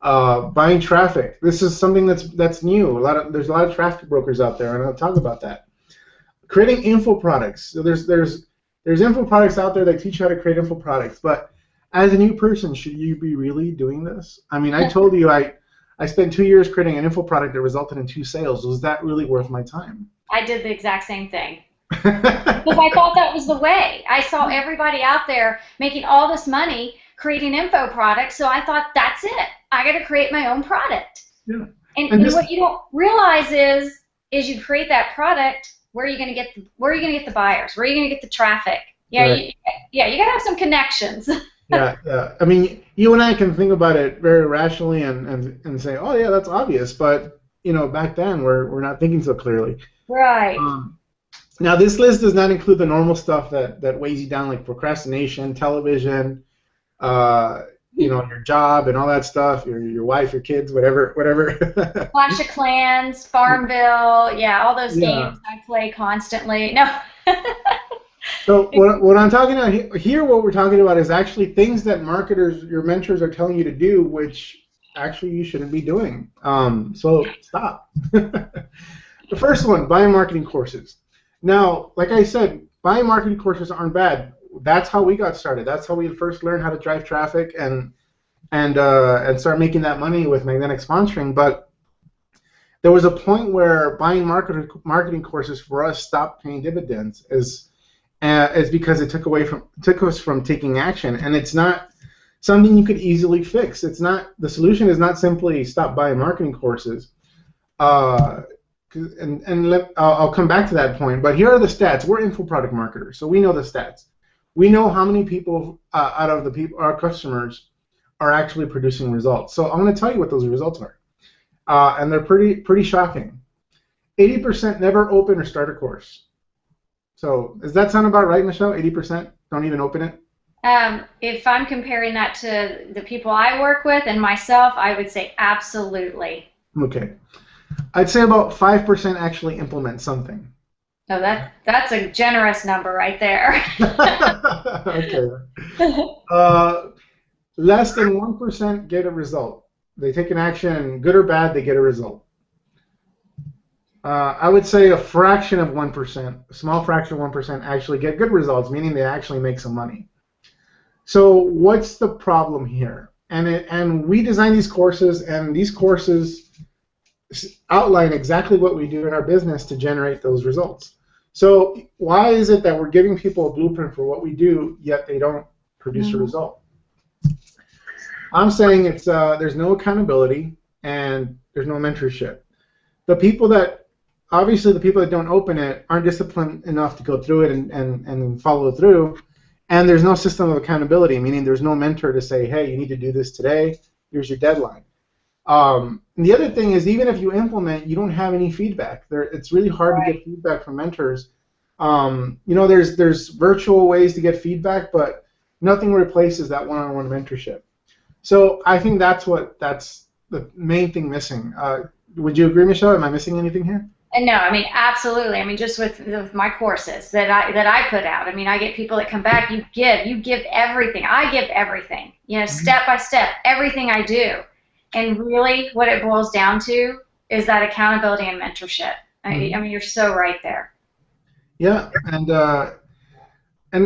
Buying traffic. This is something that's new. There's a lot of traffic brokers out there, and I'll talk about that. Creating info products. So there's info products out there that teach you how to create info products, but as a new person, should you be really doing this? I mean, I told you I spent 2 years creating an info product that resulted in 2 sales. Was that really worth my time? I did the exact same thing. Because I thought that was the way. I saw everybody out there making all this money creating info products, so I thought, that's it. I got to create my own product. Yeah. And what you don't realize is you create that product, where are you going to get the buyers? Where are you going to get the traffic? Yeah, right. You got to have some connections. Yeah. I mean, you and I can think about it very rationally and say, oh yeah, that's obvious, but back then we're not thinking so clearly. Right. Now this list does not include the normal stuff that weighs you down, like procrastination, television, your job and all that stuff, your wife, your kids, whatever. Clash of Clans, Farmville, all those games I play constantly. No. So what I'm talking about here, what we're talking about is actually things that marketers, your mentors, are telling you to do, which actually you shouldn't be doing. So stop. The first one, buying marketing courses. Now, like I said, buying marketing courses aren't bad. That's how we got started. That's how we first learned how to drive traffic and start making that money with magnetic sponsoring. But there was a point where buying marketing courses for us stopped paying dividends. Is because it took us from taking action, and it's not something you could easily fix. It's not, the solution is not simply stop buying marketing courses. I'll come back to that point, but here are the stats. We're info product marketers, so we know the stats. We know how many people out of our customers are actually producing results. So I'm going to tell you what those results are, and they're pretty shocking. 80% never open or start a course. So does that sound about right, Michelle? 80% don't even open it? If I'm comparing that to the people I work with and myself, I would say absolutely. Okay. I'd say about 5% actually implement something. Oh, that's a generous number right there. Okay. Less than 1% get a result. They take an action, good or bad, they get a result. I would say a fraction of 1%, a small fraction of 1% actually get good results, meaning they actually make some money. So what's the problem here? And we design these courses, and these courses outline exactly what we do in our business to generate those results. So why is it that we're giving people a blueprint for what we do, yet they don't produce a result? I'm saying it's there's no accountability and there's no mentorship. Obviously, the people that don't open it aren't disciplined enough to go through it and follow through, and there's no system of accountability, meaning there's no mentor to say, hey, you need to do this today, here's your deadline. And the other thing is, even if you implement, you don't have any feedback. It's really hard to get feedback from mentors There's virtual ways to get feedback, but nothing replaces that one-on-one mentorship. So I think that's the main thing missing. Would you agree, Michelle? Am I missing anything here? And no, I mean, absolutely. I mean, just with my courses that I put out, I mean, I get people that come back, you give everything. I give everything, step by step, everything I do. And really what it boils down to is that accountability and mentorship. I mean, you're so right there. Yeah, and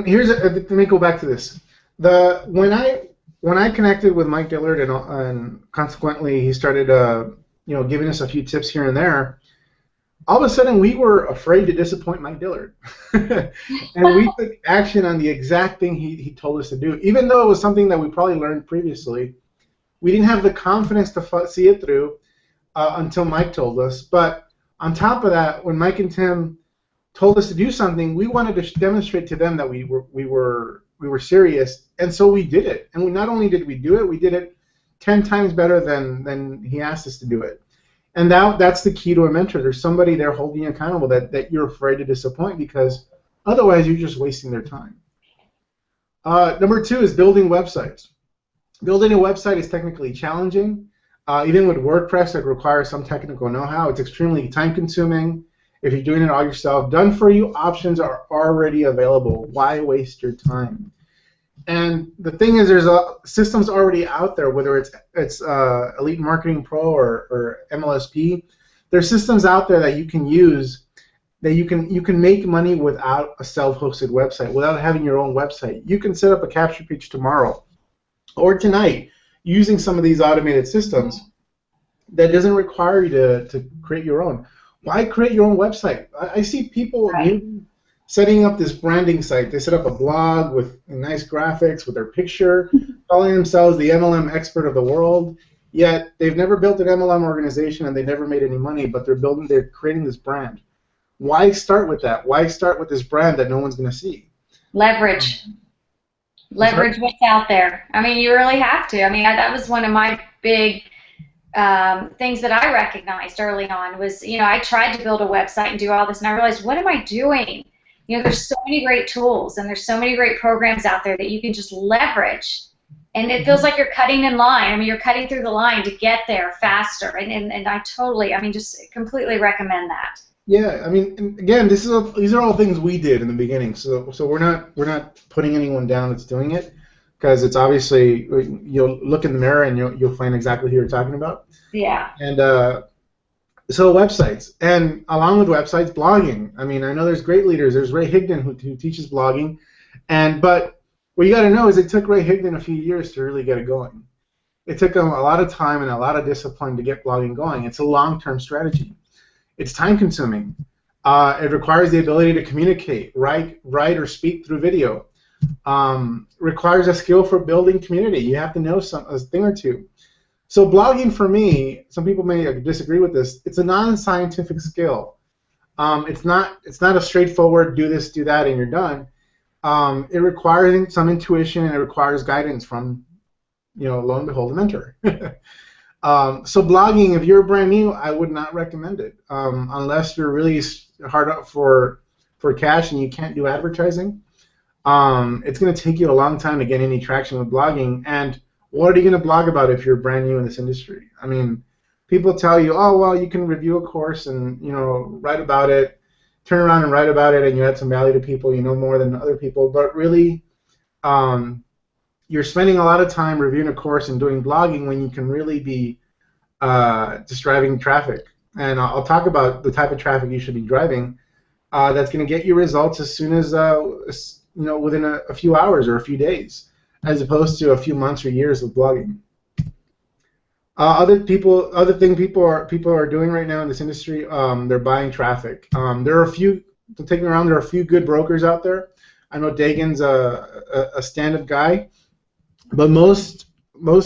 here's let me go back to this. When I connected with Mike Dillard and consequently he started giving us a few tips here and there, all of a sudden we were afraid to disappoint Mike Dillard. And we took action on the exact thing he told us to do. Even though it was something that we probably learned previously, we didn't have the confidence to see it through until Mike told us. But on top of that, when Mike and Tim told us to do something, we wanted to demonstrate to them that we were serious, and so we did it. And not only did we do it, we did it 10 times better than he asked us to do it. And that's the key to a mentor. There's somebody there holding you accountable that you're afraid to disappoint, because otherwise you're just wasting their time. Number 2 is building websites. Building a website is technically challenging. Even with WordPress, it requires some technical know-how. It's extremely time-consuming. If you're doing it all yourself, done-for-you options are already available. Why waste your time? And the thing is, there's systems already out there, whether it's Elite Marketing Pro or MLSP. There's systems out there that you can use that you can make money without a self-hosted website, without having your own website. You can set up a capture page tomorrow or tonight using some of these automated systems that doesn't require you to create your own. Why create your own website? I see people setting up this branding site. They set up a blog with nice graphics with their picture, calling themselves the MLM expert of the world, yet they've never built an MLM organization and they never made any money, but they're creating this brand. Why start with that? Why start with this brand that no one's going to see? Leverage what's out there. I mean, you really have to. I mean, that was one of my big things that I recognized early on was, I tried to build a website and do all this, and I realized, what am I doing? There's so many great tools and there's so many great programs out there that you can just leverage, and it feels like you're cutting in line. I mean, you're cutting through the line to get there faster, and I totally, just completely recommend that. Yeah, I mean, again, these are all things we did in the beginning, so we're not putting anyone down that's doing it, because it's obviously, you'll look in the mirror and you'll find exactly who you're talking about. Yeah. And so websites, and along with websites, blogging. I mean, I know there's great leaders. There's Ray Higdon who teaches blogging, but what you got to know is it took Ray Higdon a few years to really get it going. It took him a lot of time and a lot of discipline to get blogging going. It's a long-term strategy. It's time-consuming. It requires the ability to communicate, write or speak through video. Requires a skill for building community. You have to know a thing or two. So blogging, for me, some people may disagree with this. It's a non-scientific skill. It's not a straightforward do this, do that, and you're done. It requires some intuition, and it requires guidance from, lo and behold, a mentor. So blogging, if you're brand new, I would not recommend it unless you're really hard up for cash and you can't do advertising. It's going to take you a long time to get any traction with blogging. And what are you going to blog about if you're brand new in this industry? I mean, people tell you, oh, well, you can review a course and, write about it, turn around and write about it, and you add some value to people, you know more than other people. But really, you're spending a lot of time reviewing a course and doing blogging when you can really be just driving traffic. And I'll talk about the type of traffic you should be driving that's going to get you results as soon as, within a few hours or a few days, as opposed to a few months or years of blogging. Other thing people are doing right now in this industry, they're buying traffic. There are a few, don't take me wrong, there are a few good brokers out there. I know Dagan's a stand-up guy, but most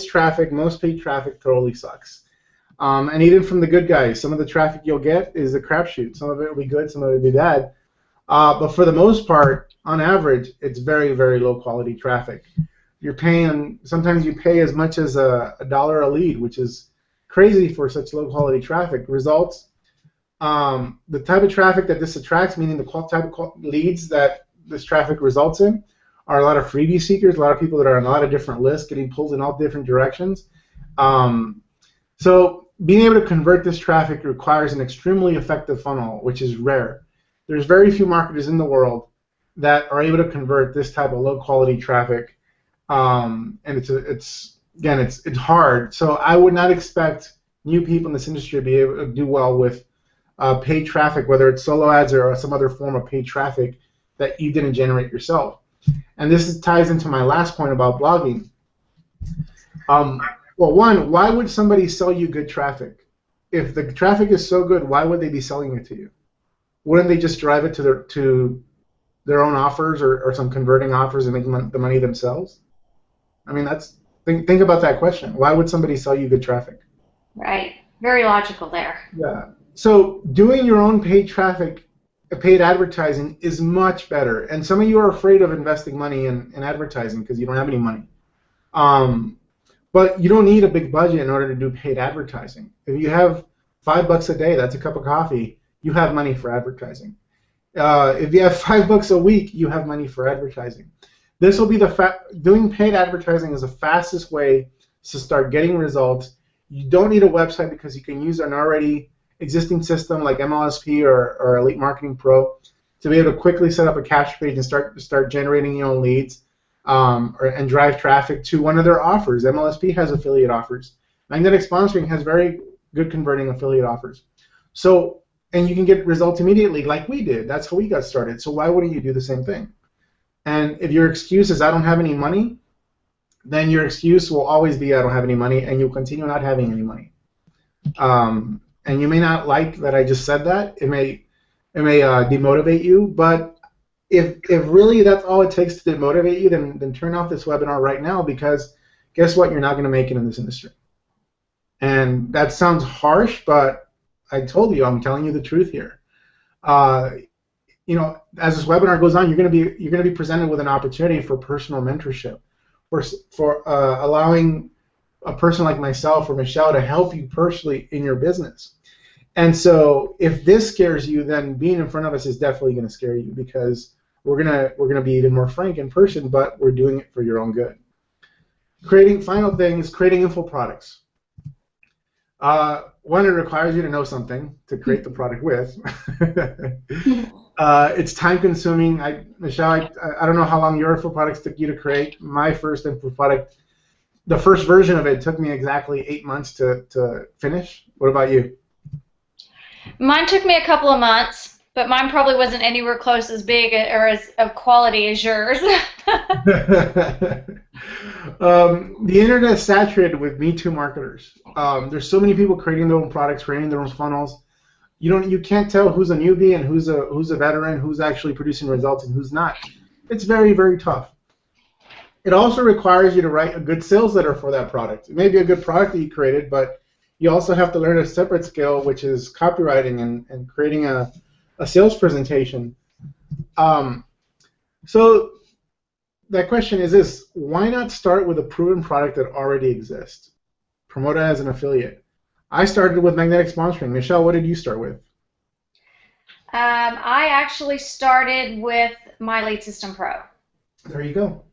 traffic, most paid traffic totally sucks. And even from the good guys, some of the traffic you'll get is a crapshoot. Some of it will be good, some of it will be bad. But for the most part, on average, it's very, very low quality traffic. You're paying, sometimes you pay as much as $1 a lead, which is crazy for such low quality traffic. Results, The type of traffic that this attracts, meaning the type of leads that this traffic results in, are a lot of freebie seekers, a lot of people that are on a lot of different lists, getting pulled in all different directions. So being able to convert this traffic requires an extremely effective funnel, which is rare. There's very few marketers in the world that are able to convert this type of low quality traffic, and it's hard. So I would not expect new people in this industry to be able to do well with paid traffic, whether it's solo ads or some other form of paid traffic that you didn't generate yourself. And this ties into my last point about blogging. Well, one, why would somebody sell you good traffic? If the traffic is so good, why would they be selling it to you? Wouldn't they just drive it to their own offers or some converting offers and make the money themselves? I mean, think about that question. Why would somebody sell you good traffic? Right. Very logical there. Yeah. So doing your own paid traffic, paid advertising is much better. And some of you are afraid of investing money in advertising because you don't have any money. But you don't need a big budget in order to do paid advertising. If you have $5 a day, that's a cup of coffee, you have money for advertising. If you have $5 a week, you have money for advertising. This will be doing paid advertising is the fastest way to start getting results. You don't need a website because you can use an already existing system like MLSP or Elite Marketing Pro to be able to quickly set up a cash page and start generating your own leads and drive traffic to one of their offers. MLSP has affiliate offers. Magnetic Sponsoring has very good converting affiliate offers. So, and you can get results immediately like we did. That's how we got started. So why wouldn't you do the same thing? And if your excuse is I don't have any money, then your excuse will always be I don't have any money, and you'll continue not having any money. And you may not like that I just said that. It may demotivate you, but if really that's all it takes to demotivate you, then turn off this webinar right now, because guess what? You're not going to make it in this industry. And that sounds harsh, but I told you, I'm telling you the truth here. You know, as this webinar goes on, you're going to be presented with an opportunity for personal mentorship, for allowing a person like myself or Michelle to help you personally in your business. And so if this scares you, then being in front of us is definitely going to scare you, because we're gonna be even more frank in person, but we're doing it for your own good. Final thing is creating info products. One, it requires you to know something to create the product with. It's time consuming. Michelle, I don't know how long your info products took you to create. My first info product, the first version of it, took me exactly 8 months to finish. What about you? Mine took me a couple of months, but mine probably wasn't anywhere close as big or as of quality as yours. The internet is saturated with Me Too marketers. There's so many people creating their own products, creating their own funnels. You can't tell who's a newbie and who's a veteran, who's actually producing results and who's not. It's very, very tough. It also requires you to write a good sales letter for that product. It may be a good product that you created, but you also have to learn a separate skill, which is copywriting and creating a sales presentation. So that question is this: why not start with a proven product that already exists? Promote it as an affiliate. I started with Magnetic Sponsoring. Michelle, what did you start with? I actually started with My Lead System Pro. There you go.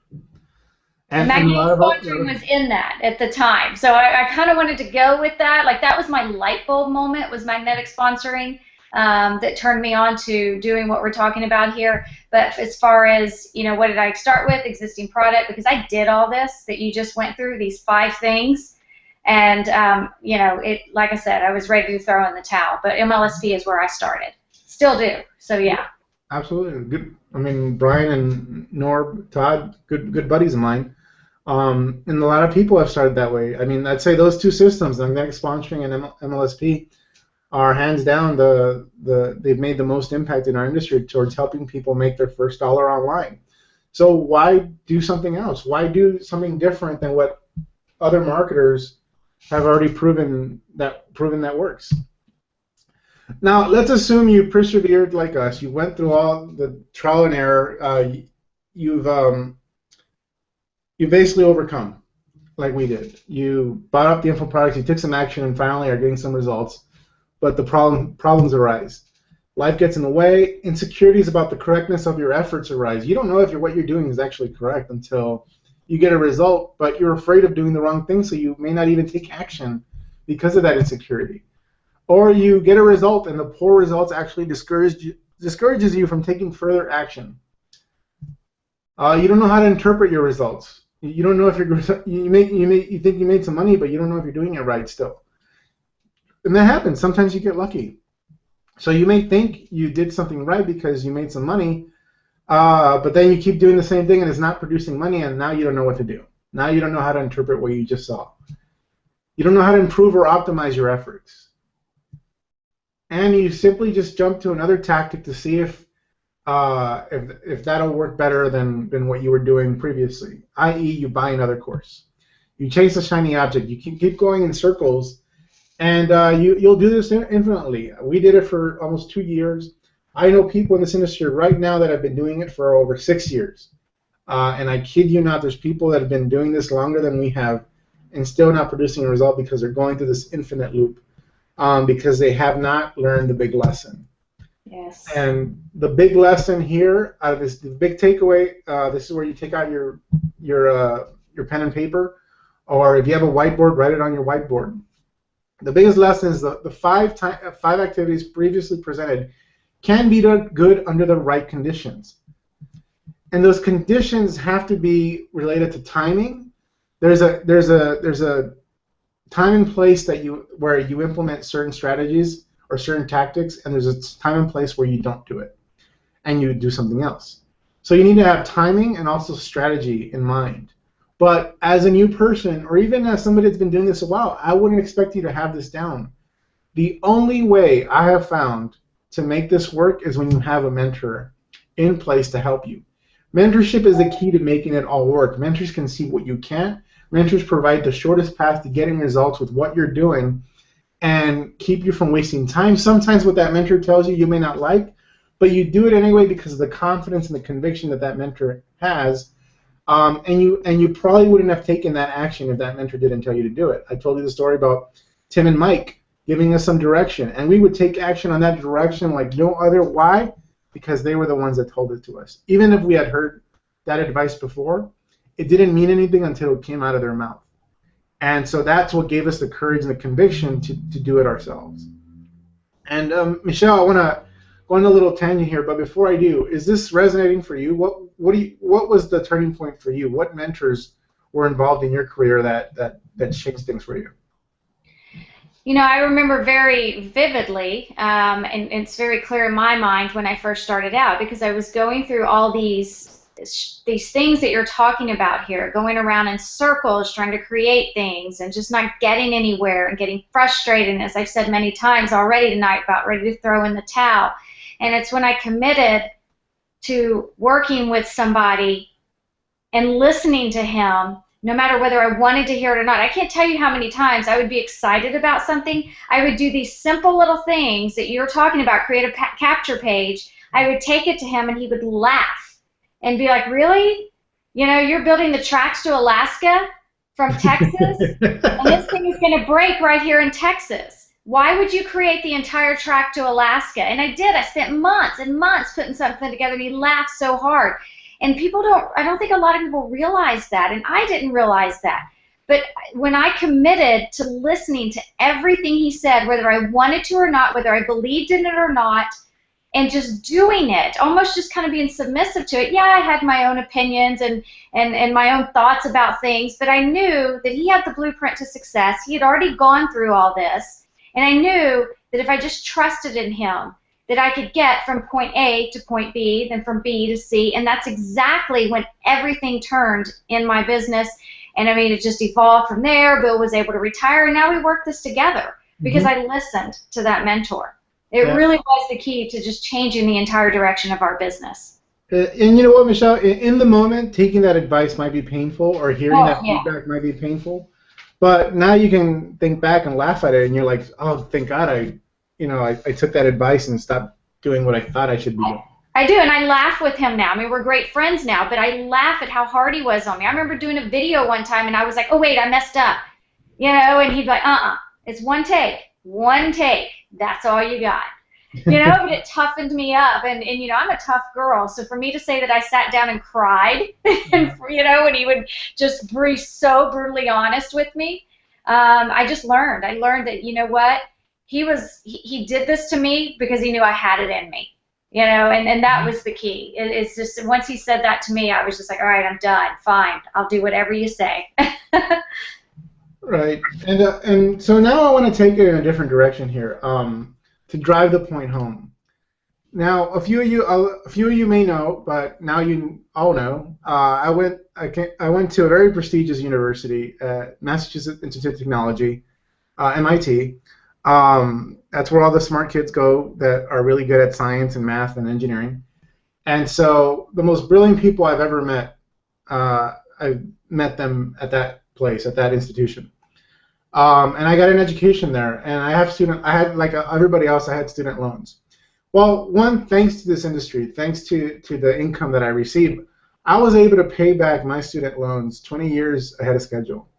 And Magnetic Sponsoring was in that at the time. So I kind of wanted to go with that. Like, that was my light bulb moment, was Magnetic Sponsoring, that turned me on to doing what we're talking about here. But as far as, what did I start with? Existing product, because I did all this that you just went through, these 5 things. And, like I said, I was ready to throw in the towel. But MLSP is where I started. Still do. So, yeah. Absolutely. Good. I mean, Brian and Norb, Todd, good buddies of mine. And a lot of people have started that way. I mean, I'd say those 2 systems, Magnetic Sponsoring and MLSP, are hands down they've made the most impact in our industry towards helping people make their first dollar online. So why do something else? Why do something different than what other marketers have already proven that works? Now, let's assume you persevered like us. You went through all the trial and error. You've basically overcome, like we did. You bought up the info products, you took some action, and finally are getting some results. but the problems arise. Life gets in the way. Insecurities about the correctness of your efforts arise. You don't know if what you're doing is actually correct until you get a result, but you're afraid of doing the wrong thing, so you may not even take action because of that insecurity. Or you get a result, and the poor results actually discourages you from taking further action. You don't know how to interpret your results. You don't know if you think you made some money, but you don't know if you're doing it right still. And that happens. Sometimes you get lucky. So you may think you did something right because you made some money, but then you keep doing the same thing and it's not producing money, and now you don't know what to do. Now you don't know how to interpret what you just saw. You don't know how to improve or optimize your efforts. And you simply just jump to another tactic to see if that'll work better than what you were doing previously, i.e. you buy another course. You chase a shiny object. You keep going in circles, and you'll do this infinitely. We did it for almost 2 years. I know people in this industry right now that have been doing it for over 6 years. And I kid you not, there's people that have been doing this longer than we have and still not producing a result because they're going through this infinite loop because they have not learned the big lesson. Yes. And the big lesson here, out of this, the big takeaway, this is where you take out your pen and paper, or if you have a whiteboard, write it on your whiteboard. The biggest lesson is the five activities previously presented can be done good under the right conditions. And those conditions have to be related to timing. There's a time and place where you implement certain strategies or certain tactics, and there's a time and place where you don't do it, and you do something else. So you need to have timing and also strategy in mind. But as a new person, or even as somebody that's been doing this a while, I wouldn't expect you to have this down. The only way I have found to make this work is when you have a mentor in place to help you. Mentorship is the key to making it all work. Mentors can see what you can't. Mentors provide the shortest path to getting results with what you're doing and keep you from wasting time. Sometimes what that mentor tells you may not like, but you do it anyway because of the confidence and the conviction that mentor has. And you probably wouldn't have taken that action if that mentor didn't tell you to do it. I told you the story about Tim and Mike giving us some direction, and we would take action on that direction like no other. Why? Because they were the ones that told it to us. Even if we had heard that advice before, it didn't mean anything until it came out of their mouth. And so that's what gave us the courage and the conviction to do it ourselves. And Michelle, I want to go on a little tangent here, but before I do, is this resonating for you? What was the turning point for you? What mentors were involved in your career that changed things for you? You know, I remember very vividly, and it's very clear in my mind when I first started out, because I was going through all these things that you're talking about here, going around in circles trying to create things and just not getting anywhere and getting frustrated, and as I've said many times already tonight, about ready to throw in the towel. And it's when I committed to working with somebody and listening to him, no matter whether I wanted to hear it or not. I can't tell you how many times I would be excited about something. I would do these simple little things that you're talking about, create a capture page. I would take it to him and he would laugh and be like, really? You know, you're building the tracks to Alaska from Texas? And this thing is going to break right here in Texas. Why would you create the entire track to Alaska? And I did. I spent months and months putting something together, and he laughed so hard. And I don't think a lot of people realize that, and I didn't realize that. But when I committed to listening to everything he said, whether I wanted to or not, whether I believed in it or not, and just doing it, almost just kind of being submissive to it. Yeah, I had my own opinions and my own thoughts about things, but I knew that he had the blueprint to success. He had already gone through all this. And I knew that if I just trusted in him, that I could get from point A to point B, then from B to C, and that's exactly when everything turned in my business. And I mean, it just evolved from there. Bill was able to retire, and now we work this together because I listened to that mentor. It really was the key to just changing the entire direction of our business. And you know what, Michelle? In the moment, taking that advice might be painful, or hearing that feedback might be painful. But now you can think back and laugh at it, and you're like, oh, thank God I took that advice and stopped doing what I thought I should be doing. I do, and I laugh with him now. I mean, we're great friends now, but I laugh at how hard he was on me. I remember doing a video one time, and I was like, oh, wait, I messed up. You know, and he'd be like, it's one take. one take. That's all you got. But it toughened me up. And I'm a tough girl. So for me to say that I sat down and cried, and, when he would just be so brutally honest with me, I just learned. I learned that, what? He did this to me because he knew I had it in me, and that was the key. It's just, once he said that to me, I was just like, all right, I'm done. Fine. I'll do whatever you say. Right. And so now I want to take it in a different direction here. To drive the point home. Now, a few of you may know, but now you all know. I went to a very prestigious university, Massachusetts Institute of Technology, MIT. That's where all the smart kids go that are really good at science and math and engineering. And so the most brilliant people I've ever met, I've met them at that place, at that institution. And I got an education there, and I had, like everybody else, I had student loans. Well, one, thanks to this industry, thanks to the income that I received, I was able to pay back my student loans 20 years ahead of schedule.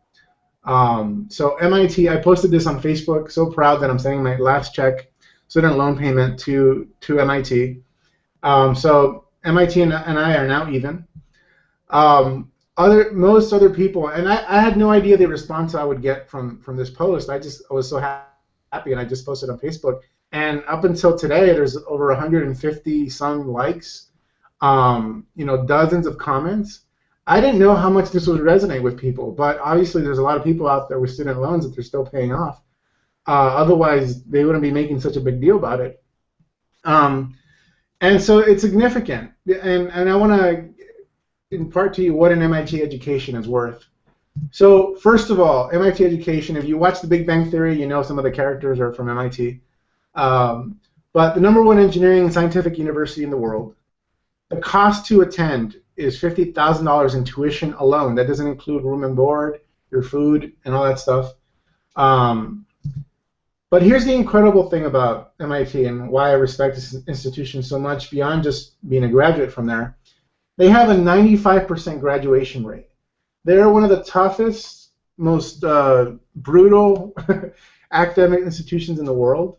So MIT, I posted this on Facebook, so proud that I'm sending my last check, student loan payment to MIT. So MIT and I are now even. Most other people, and I had no idea the response I would get from this post. I was so happy, and I just posted on Facebook. And up until today, there's over 150 some likes, dozens of comments. I didn't know how much this would resonate with people, but obviously there's a lot of people out there with student loans that they're still paying off. Otherwise, they wouldn't be making such a big deal about it. And so it's significant, and I want to impart to you what an MIT education is worth. So first of all, MIT education, if you watch The Big Bang Theory, you know some of the characters are from MIT. But the #1 engineering and scientific university in the world. The cost to attend is $50,000 in tuition alone. That doesn't include room and board, your food, and all that stuff. But here's the incredible thing about MIT and why I respect this institution so much beyond just being a graduate from there. They have a 95% graduation rate. They're one of the toughest, most brutal academic institutions in the world.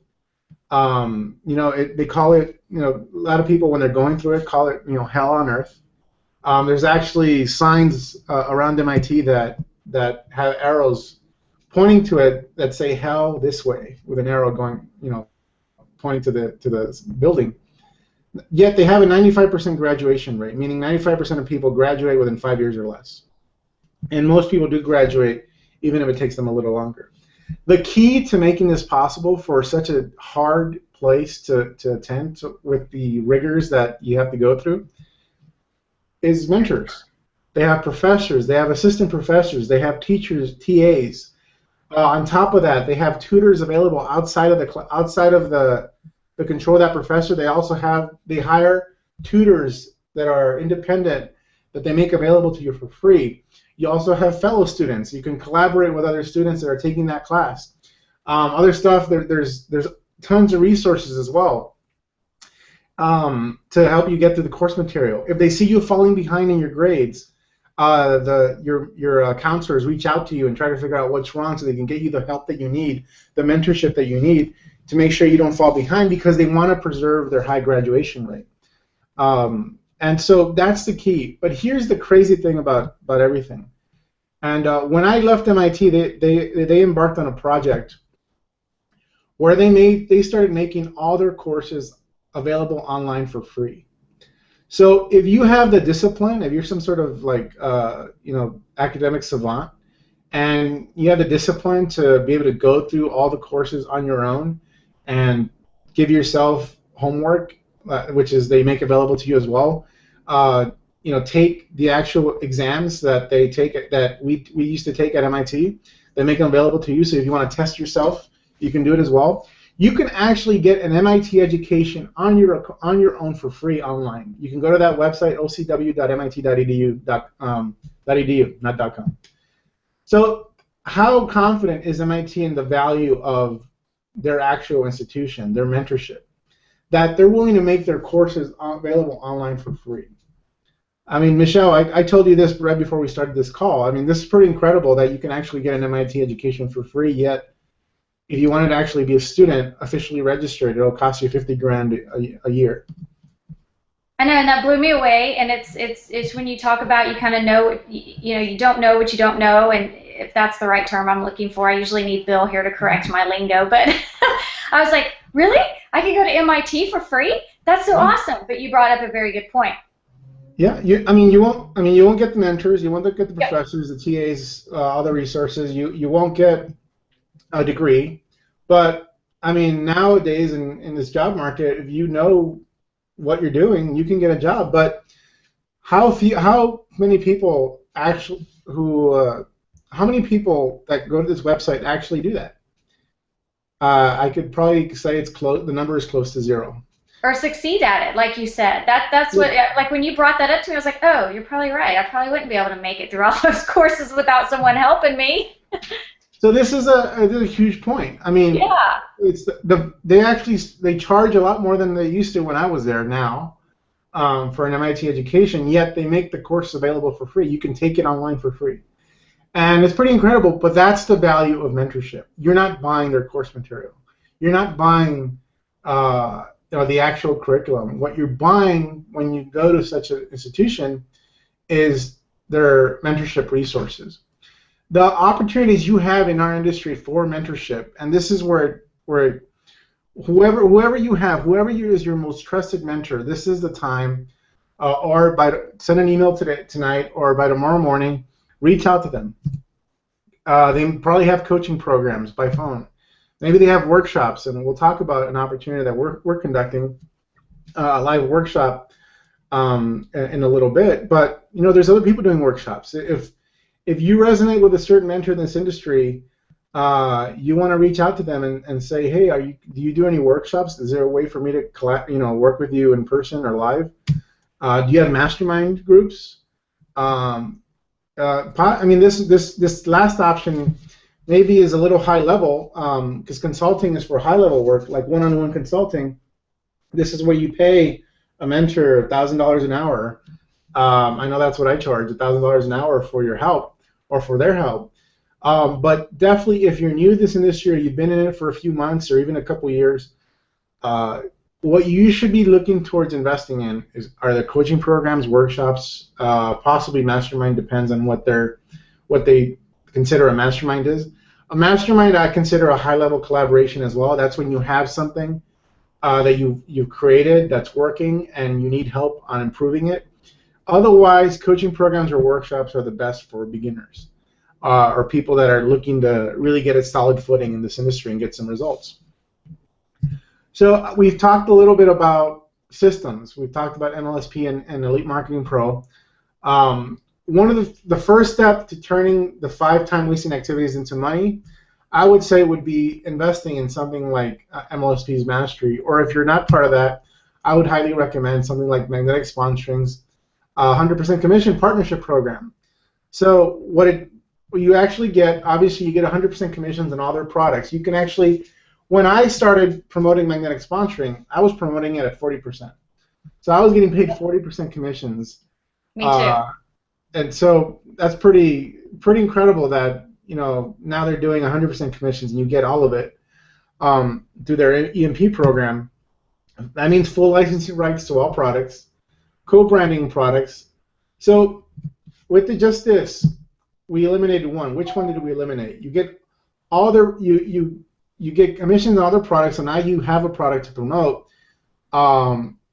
They call it, a lot of people when they're going through it call it, hell on earth. There's actually signs around MIT that have arrows pointing to it that say hell this way, with an arrow going, pointing to the building. Yet they have a 95% graduation rate, meaning 95% of people graduate within 5 years or less. And most people do graduate, even if it takes them a little longer. The key to making this possible for such a hard place to attend with the rigors that you have to go through is mentors. They have professors, they have assistant professors, they have teachers, TAs. On top of that, they have tutors available outside of the control of that professor. They hire tutors that are independent that they make available to you for free. You also have fellow students. You can collaborate with other students that are taking that class. Other stuff, there's tons of resources as well to help you get through the course material. If they see you falling behind in your grades, your counselors reach out to you and try to figure out what's wrong so they can get you the help that you need, the mentorship that you need to make sure you don't fall behind, because they want to preserve their high graduation rate. And so that's the key. But here's the crazy thing about everything. And when I left MIT, they embarked on a project where they started making all their courses available online for free. So if you have the discipline, if you're some sort of academic savant, and you have the discipline to be able to go through all the courses on your own and give yourself homework, which is they make available to you as well. Take the actual exams that they take that we used to take at MIT. They make them available to you. So if you want to test yourself, you can do it as well. You can actually get an MIT education on your own for free online. You can go to that website, ocw.mit.edu, not .com. So how confident is MIT in the value of their actual institution, their mentorship, that they're willing to make their courses available online for free? I mean, Michelle, I told you this right before we started this call. I mean, this is pretty incredible that you can actually get an MIT education for free, yet if you wanted to actually be a student, officially registered, it'll cost you 50 grand a year. I know, and that blew me away. And it's when you talk about you kind of know, you don't know what you don't know, and if that's the right term I'm looking for. I usually need Bill here to correct my lingo, but I was like, really? I could go to MIT for free? That's so awesome. But you brought up a very good point. Yeah, you won't get the mentors, you won't get the Yep. professors, the TAs, all the resources. You won't get a degree, but I mean, nowadays in this job market, if you know what you're doing, you can get a job. But how many people actually how many people that go to this website actually do that? I could probably say it's close. The number is close to zero. Or succeed at it, like you said. That's what, like when you brought that up to me, I was like, oh, you're probably right. I probably wouldn't be able to make it through all those courses without someone helping me. So this is a huge point. I mean, Yeah. it's they charge a lot more than they used to when I was there now for an MIT education. Yet they make the course available for free. You can take it online for free, and it's pretty incredible. But that's the value of mentorship. You're not buying their course material. You're not buying the actual curriculum. What you're buying when you go to such an institution is their mentorship resources. The opportunities you have in our industry for mentorship, and this is where whoever you is your most trusted mentor, this is the time, or send an email tonight, or by tomorrow morning, reach out to them. They probably have coaching programs by phone. Maybe they have workshops, and we'll talk about an opportunity that we're conducting, a live workshop in a little bit. But there's other people doing workshops. If you resonate with a certain mentor in this industry, you want to reach out to them and say, hey, do you do any workshops? Is there a way for me to work with you in person or live? Do you have mastermind groups? I mean, this last option maybe is a little high level, because consulting is for high level work, like one-on-one consulting. This is where you pay a mentor $1,000 an hour. I know that's what I charge, $1,000 an hour for your help or for their help. But definitely, if you're new to this industry, you've been in it for a few months or even a couple years, what you should be looking towards investing in are the coaching programs, workshops, possibly mastermind. Depends on what they consider a mastermind is. A mastermind I consider a high-level collaboration as well. That's when you have something that you've created that's working and you need help on improving it. Otherwise, coaching programs or workshops are the best for beginners or people that are looking to really get a solid footing in this industry and get some results. So we've talked a little bit about systems. We've talked about MLSP and Elite Marketing Pro. One of the first step to turning the 5 time wasting activities into money, I would say, would be investing in something like MLSP's Mastery. Or if you're not part of that, I would highly recommend something like Magnetic Sponsoring's 100% commission partnership program. So what you actually get, obviously you get 100% commissions on all their products. You can actually, when I started promoting Magnetic Sponsoring, I was promoting it at 40%. So I was getting paid 40% commissions. Me too. And so that's pretty incredible that now they're doing 100% commissions and you get all of it through their EMP program. That means full licensing rights to all products, co-branding products. So with just this, we eliminated one. Which one did we eliminate? You get all their you get commissions on other products, so now you have a product to promote.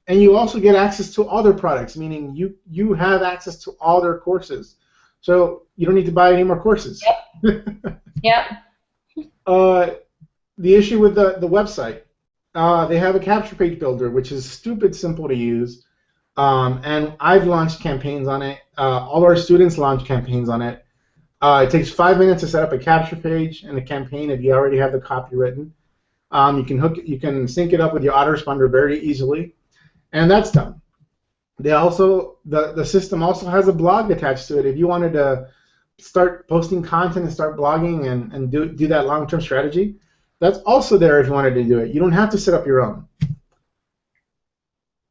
And you also get access to other products, meaning you have access to all their courses. So you don't need to buy any more courses. Yep. Yep. The issue with the website, they have a capture page builder, which is stupid simple to use. And I've launched campaigns on it. All our students launch campaigns on it. It takes 5 minutes to set up a capture page and a campaign if you already have the copy written. You can sync it up with your autoresponder very easily. And that's done. The system also has a blog attached to it. If you wanted to start posting content and start blogging and do that long-term strategy, that's also there if you wanted to do it. You don't have to set up your own.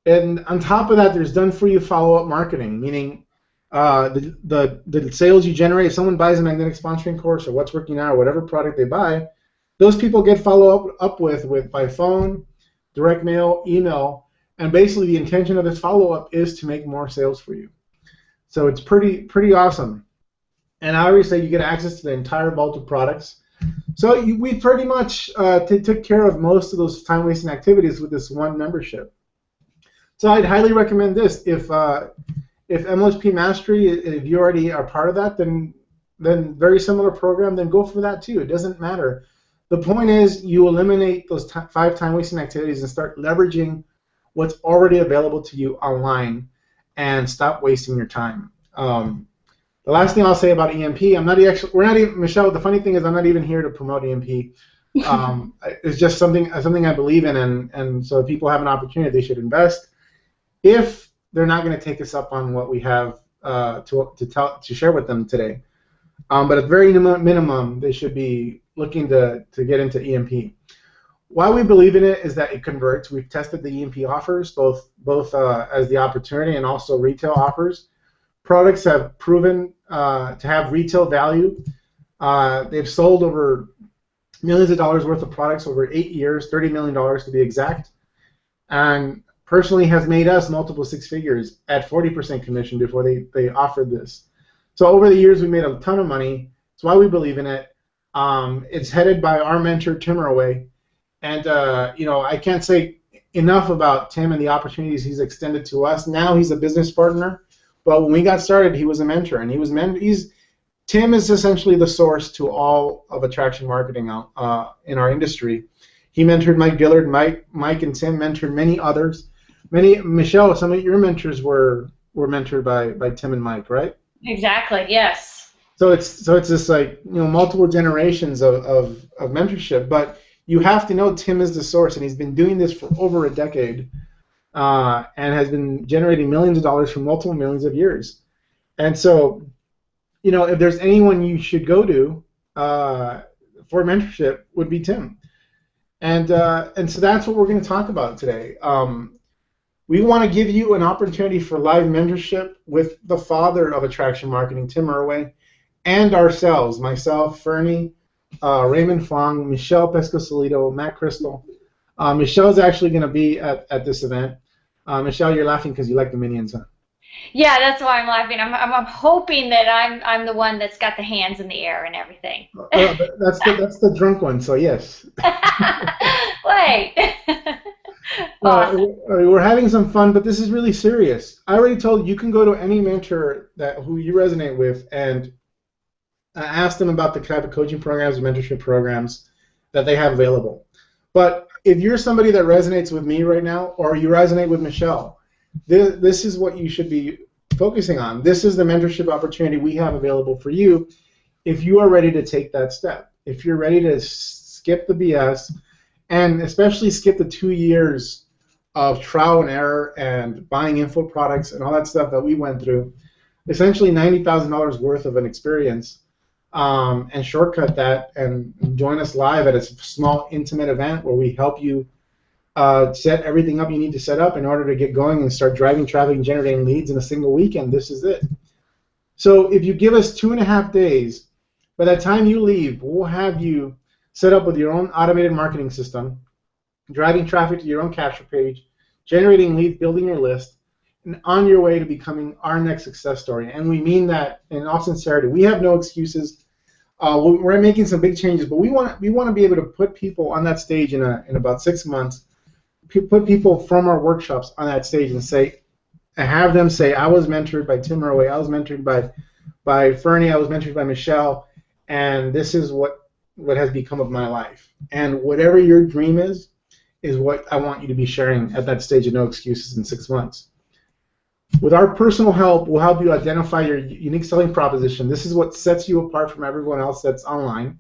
And on top of that, there's done-for-you follow-up marketing, meaning the sales you generate. If someone buys a magnetic sponsoring course or what's working now or whatever product they buy, Those people get followed up with by phone, direct mail, email, and basically the intention of this follow-up is to make more sales for you. So it's pretty awesome. And I always say you get access to the entire vault of products. So we pretty much took care of most of those time-wasting activities with this one membership. So I'd highly recommend this. If MLSP Mastery, if you already are part of that, then very similar program, then go for that too. It doesn't matter. The point is you eliminate those 5 time-wasting activities and start leveraging what's already available to you online and stop wasting your time. The last thing I'll say about EMP, Michelle, the funny thing is I'm not even here to promote EMP. It's just something I believe in, and so if people have an opportunity, they should invest. If they're not going to take us up on what we have to share with them today. But at very minimum, they should be looking to get into EMP. Why we believe in it is that it converts. We've tested the EMP offers, both as the opportunity and also retail offers. Products have proven to have retail value. They've sold over millions of dollars worth of products over 8 years, $30 million to be exact, and personally has made us multiple 6 figures at 40% commission before they offered this. So over the years, we made a ton of money. That's why we believe in it. It's headed by our mentor, Tim Irway. And, I can't say enough about Tim and the opportunities he's extended to us. Now he's a business partner. But when we got started, he was a mentor. And Tim is essentially the source to all of attraction marketing in our industry. He mentored Mike Dillard. Mike and Tim mentored many others. Michelle, some of your mentors were mentored by Tim and Mike, right? Exactly. Yes. So it's just like multiple generations of mentorship, but you have to know Tim is the source, and he's been doing this for over a decade, and has been generating millions of dollars for multiple millions of years. And so, if there's anyone you should go to for mentorship, would be Tim. And so that's what we're going to talk about today. We want to give you an opportunity for live mentorship with the father of attraction marketing, Tim Irway, and ourselves, myself, Ferny, Raymond, Fong, Michelle Pescosolido, Matt Crystal. Michelle's actually going to be at this event. Michelle, you're laughing because you like the Minions, huh? Yeah, that's why I'm laughing. I'm hoping that I'm the one that's got the hands in the air and everything. That's the drunk one, so yes. Wait. Awesome. We're having some fun, but this is really serious. I already told you can go to any mentor who you resonate with and ask them about the type of coaching programs, mentorship programs that they have available. But if you're somebody that resonates with me right now, or you resonate with Michelle, this is what you should be focusing on. This is the mentorship opportunity we have available for you if you are ready to take that step. If you're ready to skip the BS, and especially skip the 2 years of trial and error and buying info products and all that stuff that we went through, essentially $90,000 worth of an experience, and shortcut that and join us live at a small, intimate event where we help you set everything up you need to set up in order to get going and start driving traffic and generating leads in a single weekend. This is it. So if you give us 2.5 days, by the time you leave, we'll have you set up with your own automated marketing system, driving traffic to your own capture page, generating leads, building your list, and on your way to becoming our next success story. And we mean that in all sincerity. We have no excuses. We're making some big changes, but we want to be able to put people on that stage in about 6 months. Put people from our workshops on that stage and have them say, I was mentored by Tim Irway, I was mentored by Ferny, I was mentored by Michelle, and this is what has become of my life. And whatever your dream is what I want you to be sharing at that stage of no excuses in 6 months. With our personal help, we'll help you identify your unique selling proposition. This is what sets you apart from everyone else that's online.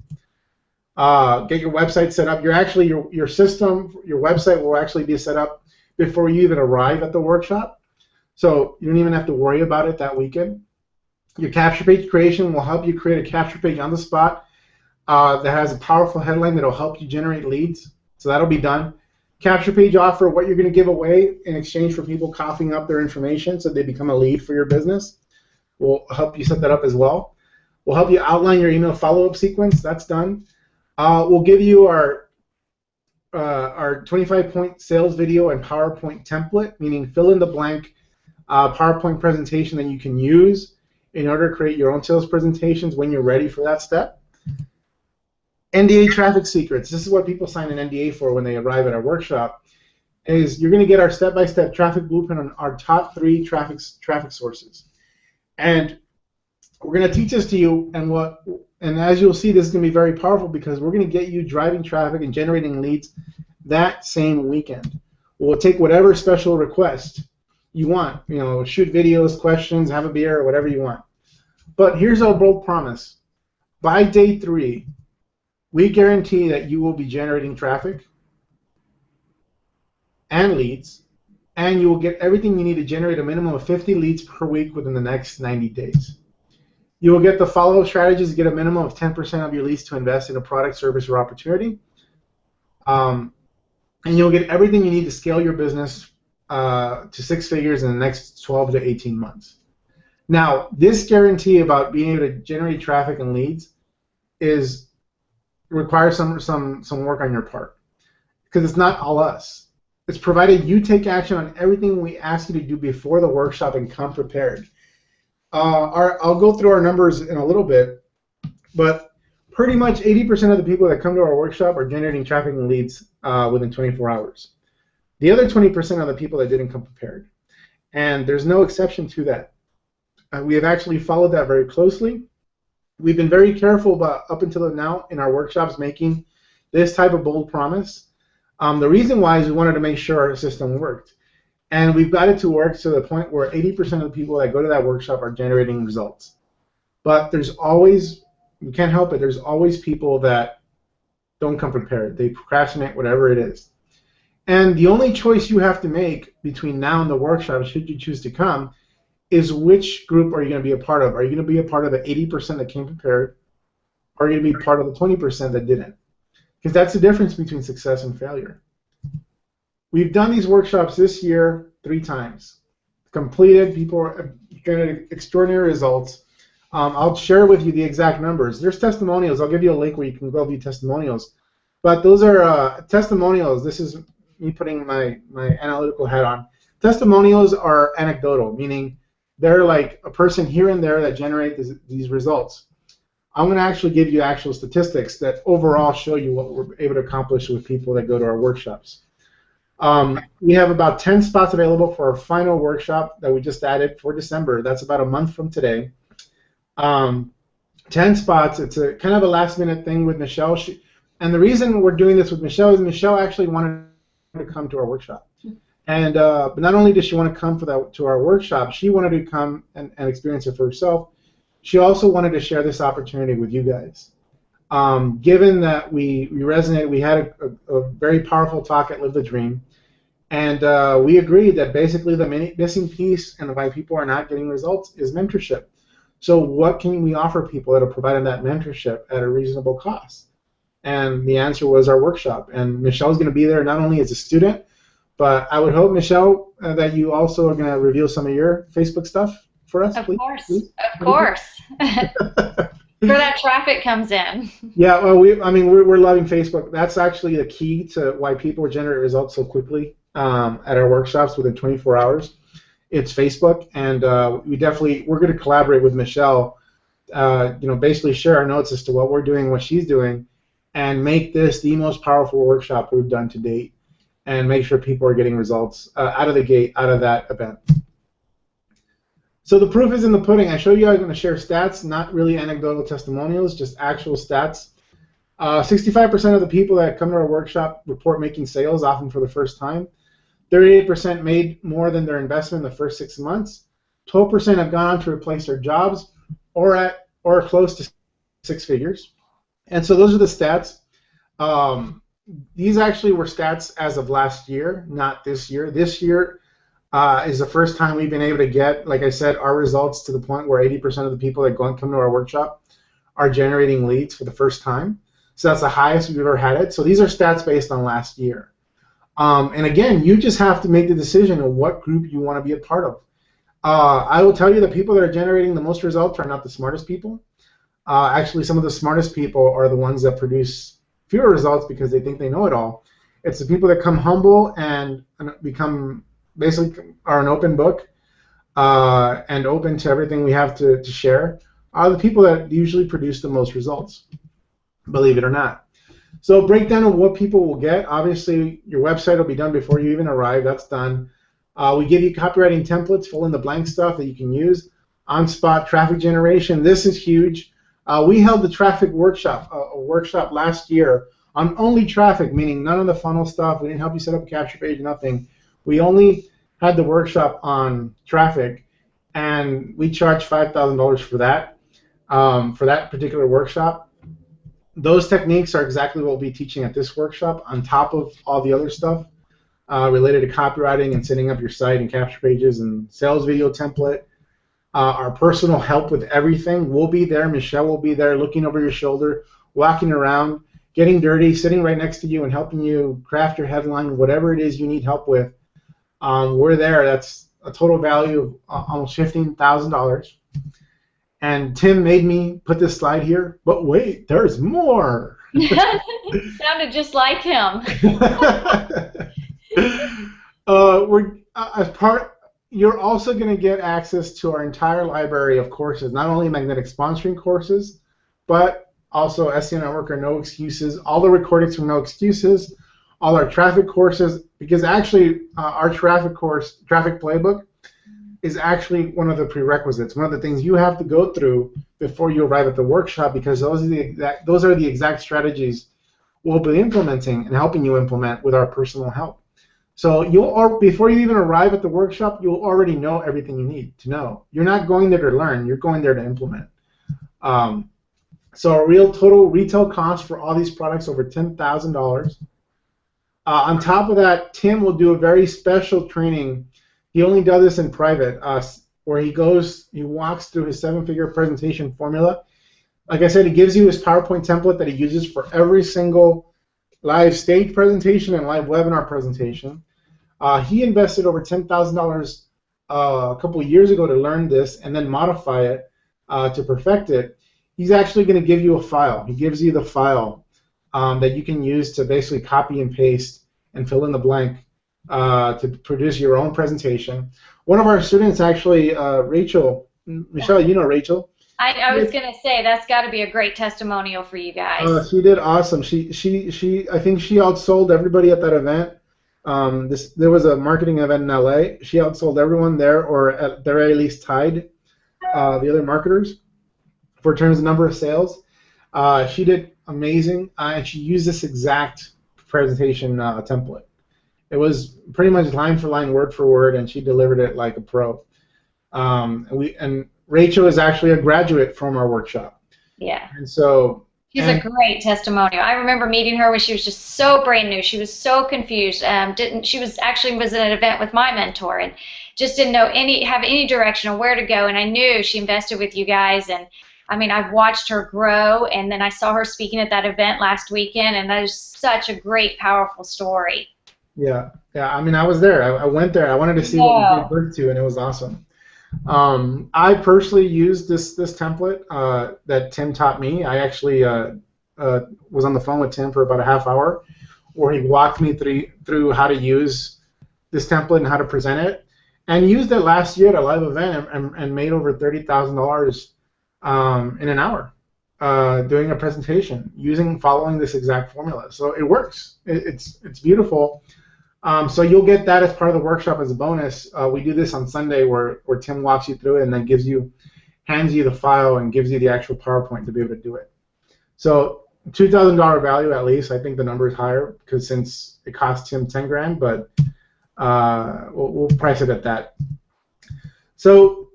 Get your website set up. Your system, your website will actually be set up before you even arrive at the workshop. So you don't even have to worry about it that weekend. Your capture page creation will help you create a capture page on the spot that has a powerful headline that will help you generate leads. So that'll be done. Capture page offer, what you're going to give away in exchange for people coughing up their information so they become a lead for your business. We'll help you set that up as well. We'll help you outline your email follow-up sequence. That's done. We'll give you our 25-point sales video and PowerPoint template, meaning fill in the blank PowerPoint presentation that you can use in order to create your own sales presentations when you're ready for that step. NDA traffic secrets. This is what people sign an NDA for when they arrive at our workshop. Is you're going to get our step-by-step traffic blueprint on our top 3 traffic sources, and we're going to teach this to you. And as you'll see, this is going to be very powerful because we're going to get you driving traffic and generating leads that same weekend. We'll take whatever special request you want. You know, shoot videos, questions, have a beer, or whatever you want. But here's our bold promise: by day 3, we guarantee that you will be generating traffic and leads, and you will get everything you need to generate a minimum of 50 leads per week within the next 90 days. You will get the follow-up strategies to get a minimum of 10% of your leads to invest in a product, service, or opportunity. And you'll get everything you need to scale your business to 6 figures in the next 12 to 18 months. Now, this guarantee about being able to generate traffic and leads requires some work on your part, because it's not all us. It's provided you take action on everything we ask you to do before the workshop and come prepared. I'll go through our numbers in a little bit, but pretty much 80% of the people that come to our workshop are generating traffic and leads within 24 hours. The other 20% are the people that didn't come prepared, and there's no exception to that. We have actually followed that very closely. We've been very careful about, up until now in our workshops, making this type of bold promise. The reason why is we wanted to make sure our system worked. And we've got it to work to the point where 80% of the people that go to that workshop are generating results. But there's always, you can't help it, there's always people that don't come prepared. They procrastinate, whatever it is. And the only choice you have to make between now and the workshop, should you choose to come, is which group are you going to be a part of? Are you going to be a part of the 80% that came prepared, or are you going to be part of the 20% that didn't? Because that's the difference between success and failure. We've done these workshops this year 3 times. Completed, people are getting extraordinary results. I'll share with you the exact numbers. There's testimonials. I'll give you a link where you can go view testimonials. But those are testimonials. This is me putting my analytical hat on. Testimonials are anecdotal, meaning they're like a person here and there that generate these results. I'm going to actually give you actual statistics that overall show you what we're able to accomplish with people that go to our workshops. We have about 10 spots available for our final workshop that we just added for December. That's about a month from today. 10 spots. It's a kind of a last-minute thing with Michelle. And the reason we're doing this with Michelle is Michelle actually wanted to come to our workshop. And but not only did she want to come to our workshop, she wanted to come and experience it for herself. She also wanted to share this opportunity with you guys. Given that we resonated, we had a very powerful talk at Live the Dream, and we agreed that basically the missing piece and why people are not getting results is mentorship. So what can we offer people that are providing that mentorship at a reasonable cost? And the answer was our workshop. And Michelle's going to be there not only as a student, but I would hope, Michelle, that you also are going to reveal some of your Facebook stuff for us, please. Of course. Where that traffic comes in. Yeah, well, we're loving Facebook. That's actually the key to why people generate results so quickly at our workshops within 24 hours. It's Facebook, and we're going to collaborate with Michelle. Basically share our notes as to what we're doing, what she's doing, and make this the most powerful workshop we've done to date, and make sure people are getting results out of the gate, out of that event. So the proof is in the pudding. I show you I'm going to share stats, not really anecdotal testimonials, just actual stats. 65% of the people that come to our workshop report making sales, often for the first time. 38% made more than their investment in the first 6 months. 12% have gone on to replace their jobs or close to 6 figures. And so those are the stats. These actually were stats as of last year, not this year. This year is the first time we've been able to get, like I said, our results to the point where 80% of the people that come to our workshop are generating leads for the first time. So that's the highest we've ever had it. So these are stats based on last year. And again, you just have to make the decision of what group you want to be a part of. I will tell you the people that are generating the most results are not the smartest people. Actually, some of the smartest people are the ones that produce fewer results because they think they know it all. It's the people that come humble and become basically are an open book and open to everything we have to share are the people that usually produce the most results, believe it or not. So breakdown of what people will get. Obviously, your website will be done before you even arrive. That's done. We give you copywriting templates, fill in the blank stuff that you can use. On-spot traffic generation. This is huge. We held the traffic workshop, a workshop last year on only traffic, meaning none of the funnel stuff. We didn't help you set up a capture page, nothing. We only had the workshop on traffic, and we charged $5,000 for that particular workshop. Those techniques are exactly what we'll be teaching at this workshop on top of all the other stuff related to copywriting and setting up your site and capture pages and sales video template. Our personal help with everything. We'll be there. Michelle will be there looking over your shoulder, walking around, getting dirty, sitting right next to you and helping you craft your headline, whatever it is you need help with. We're there. That's a total value of almost $15,000. And Tim made me put this slide here, but wait, there's more. Sounded just like him. You're also going to get access to our entire library of courses, not only magnetic sponsoring courses, but also SEO Networker No Excuses, all the recordings from No Excuses, all our traffic courses, because actually our traffic course, Traffic Playbook, is actually one of the prerequisites, one of the things you have to go through before you arrive at the workshop, because those are the exact strategies we'll be implementing and helping you implement with our personal help. So before you even arrive at the workshop, you'll already know everything you need to know. You're not going there to learn, you're going there to implement. So our real total retail cost for all these products over $10,000. On top of that, Tim will do a very special training. He only does this in private, where he walks through his 7-figure presentation formula. Like I said, he gives you his PowerPoint template that he uses for every single live stage presentation and live webinar presentation. He invested over $10,000 a couple of years ago to learn this and then modify it to perfect it. He's actually going to give you a file. He gives you the file that you can use to basically copy and paste and fill in the blank to produce your own presentation. One of our students actually, Rachel, Michelle, you know Rachel. I was going to say, that's got to be a great testimonial for you guys. She did awesome. I think she outsold everybody at that event. There was a marketing event in LA. She outsold everyone there, or at the very least tied the other marketers for terms of number of sales. She did amazing, and she used this exact presentation template. It was pretty much line for line, word for word, and she delivered it like a pro. And Rachel is actually a graduate from our workshop. Yeah. And so she's a great testimonial. I remember meeting her when she was just so brand new. She was so confused. She was at an event with my mentor and just didn't have any direction on where to go. And I knew she invested with you guys. And I mean, I've watched her grow. And then I saw her speaking at that event last weekend, and that is such a great, powerful story. Yeah. I mean, I was there. I went there. I wanted to see what we gave birth to, and it was awesome. I personally used this template that Tim taught me. I actually was on the phone with Tim for about a half hour, where he walked me through how to use this template and how to present it, and used it last year at a live event and made over $30,000 in an hour doing a presentation following this exact formula. So it works. It's beautiful. So you'll get that as part of the workshop as a bonus. We do this on Sunday where Tim walks you through it and then hands you the file and gives you the actual PowerPoint to be able to do it. So $2,000 value at least. I think the number is higher because since it costs him $10,000, but we'll price it at that. So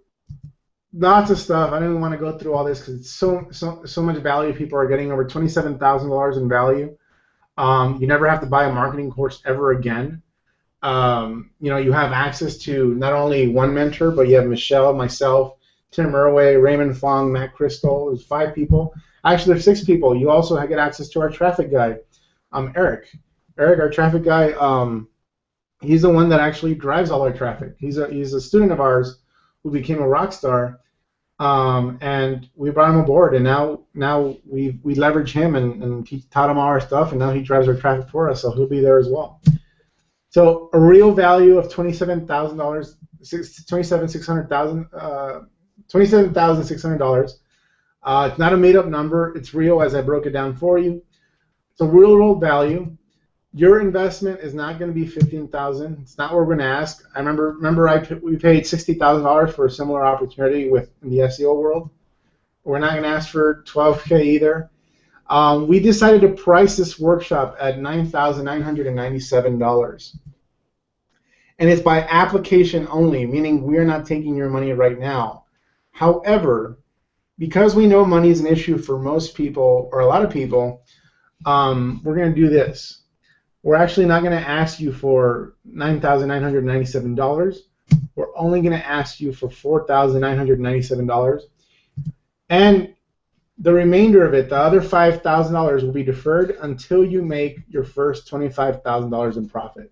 lots of stuff. I don't even want to go through all this because it's so much value. People are getting over $27,000 in value. You never have to buy a marketing course ever again. You have access to not only one mentor, but you have Michelle, myself, Tim Irway, Raymond, Fong, Matt Crystal. There's 5 people. Actually, there's 6 people. You also get access to our traffic guy, Eric. Eric, our traffic guy, he's the one that actually drives all our traffic. He's a student of ours who became a rock star. And we brought him aboard, and now we leverage him, and he taught him all our stuff, and now he drives our traffic for us, so he'll be there as well. So a real value of $27,600. $27,600. It's not a made-up number. It's real as I broke it down for you. It's a real world value. Your investment is not going to be $15,000. It's not what we're going to ask. I remember we paid $60,000 for a similar opportunity in the SEO world. We're not going to ask for $12K either. We decided to price this workshop at $9,997. And it's by application only, meaning we're not taking your money right now. However, because we know money is an issue for most people, or a lot of people, we're going to do this. We're actually not going to ask you for $9,997. We're only going to ask you for $4,997. And the remainder of it, the other $5,000, will be deferred until you make your first $25,000 in profit.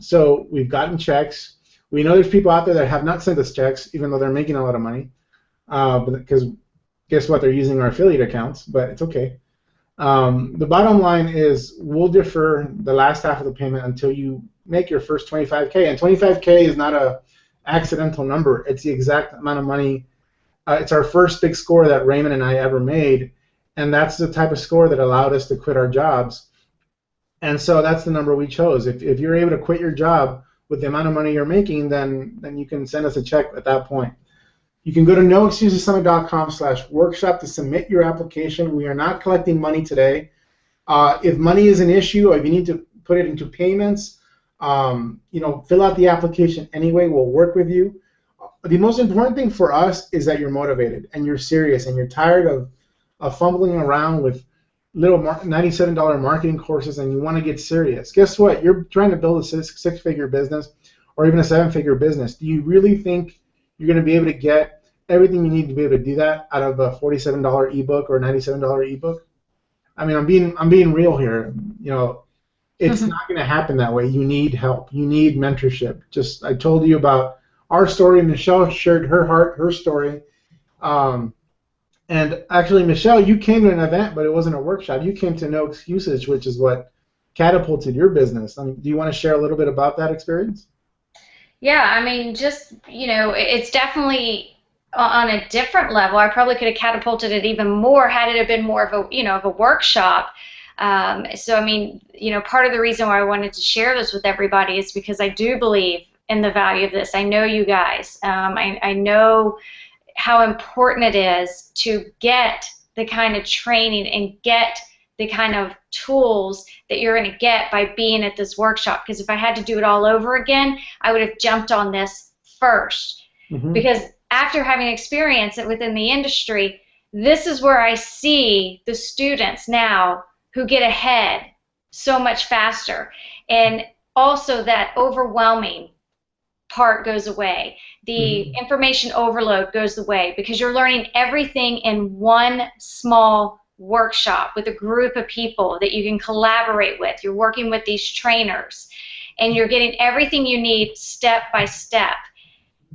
So we've gotten checks. We know there's people out there that have not sent us checks, even though they're making a lot of money. Because guess what? They're using our affiliate accounts, but it's okay. The bottom line is we'll defer the last half of the payment until you make your first $25K. And $25K is not an accidental number. It's the exact amount of money. It's our first big score that Raymond and I ever made, and that's the type of score that allowed us to quit our jobs. And so that's the number we chose. If you're able to quit your job with the amount of money you're making, then you can send us a check at that point. You can go to noexcusessummit.com/workshop to submit your application. We are not collecting money today. If money is an issue, or if you need to put it into payments, fill out the application anyway. We'll work with you. The most important thing for us is that you're motivated and you're serious and you're tired of fumbling around with little $97 marketing courses and you want to get serious. Guess what? You're trying to build a six-figure business or even a seven-figure business. Do you really think you're going to be able to get everything you need to be able to do that out of a $47 ebook or a $97 ebook? I mean, I'm being real here. It's not going to happen that way. You need help. You need mentorship. I told you about our story. Michelle shared her story. And actually, Michelle, you came to an event, but it wasn't a workshop. You came to No Excuses, which is what catapulted your business. Do you want to share a little bit about that experience? Yeah, I mean, it's definitely on a different level. I probably could have catapulted it even more had it have been more of a workshop. So, I mean, part of the reason why I wanted to share this with everybody is because I do believe in the value of this. I know you guys. I know how important it is to get the kind of training and get the kind of tools that you're going to get by being at this workshop. Because if I had to do it all over again, I would have jumped on this first. Mm-hmm. Because after having experience within the industry, this is where I see the students now who get ahead so much faster. And also that overwhelming part goes away. The information overload goes away because you're learning everything in one small workshop with a group of people that you can collaborate with. You're working with these trainers and you're getting everything you need step by step.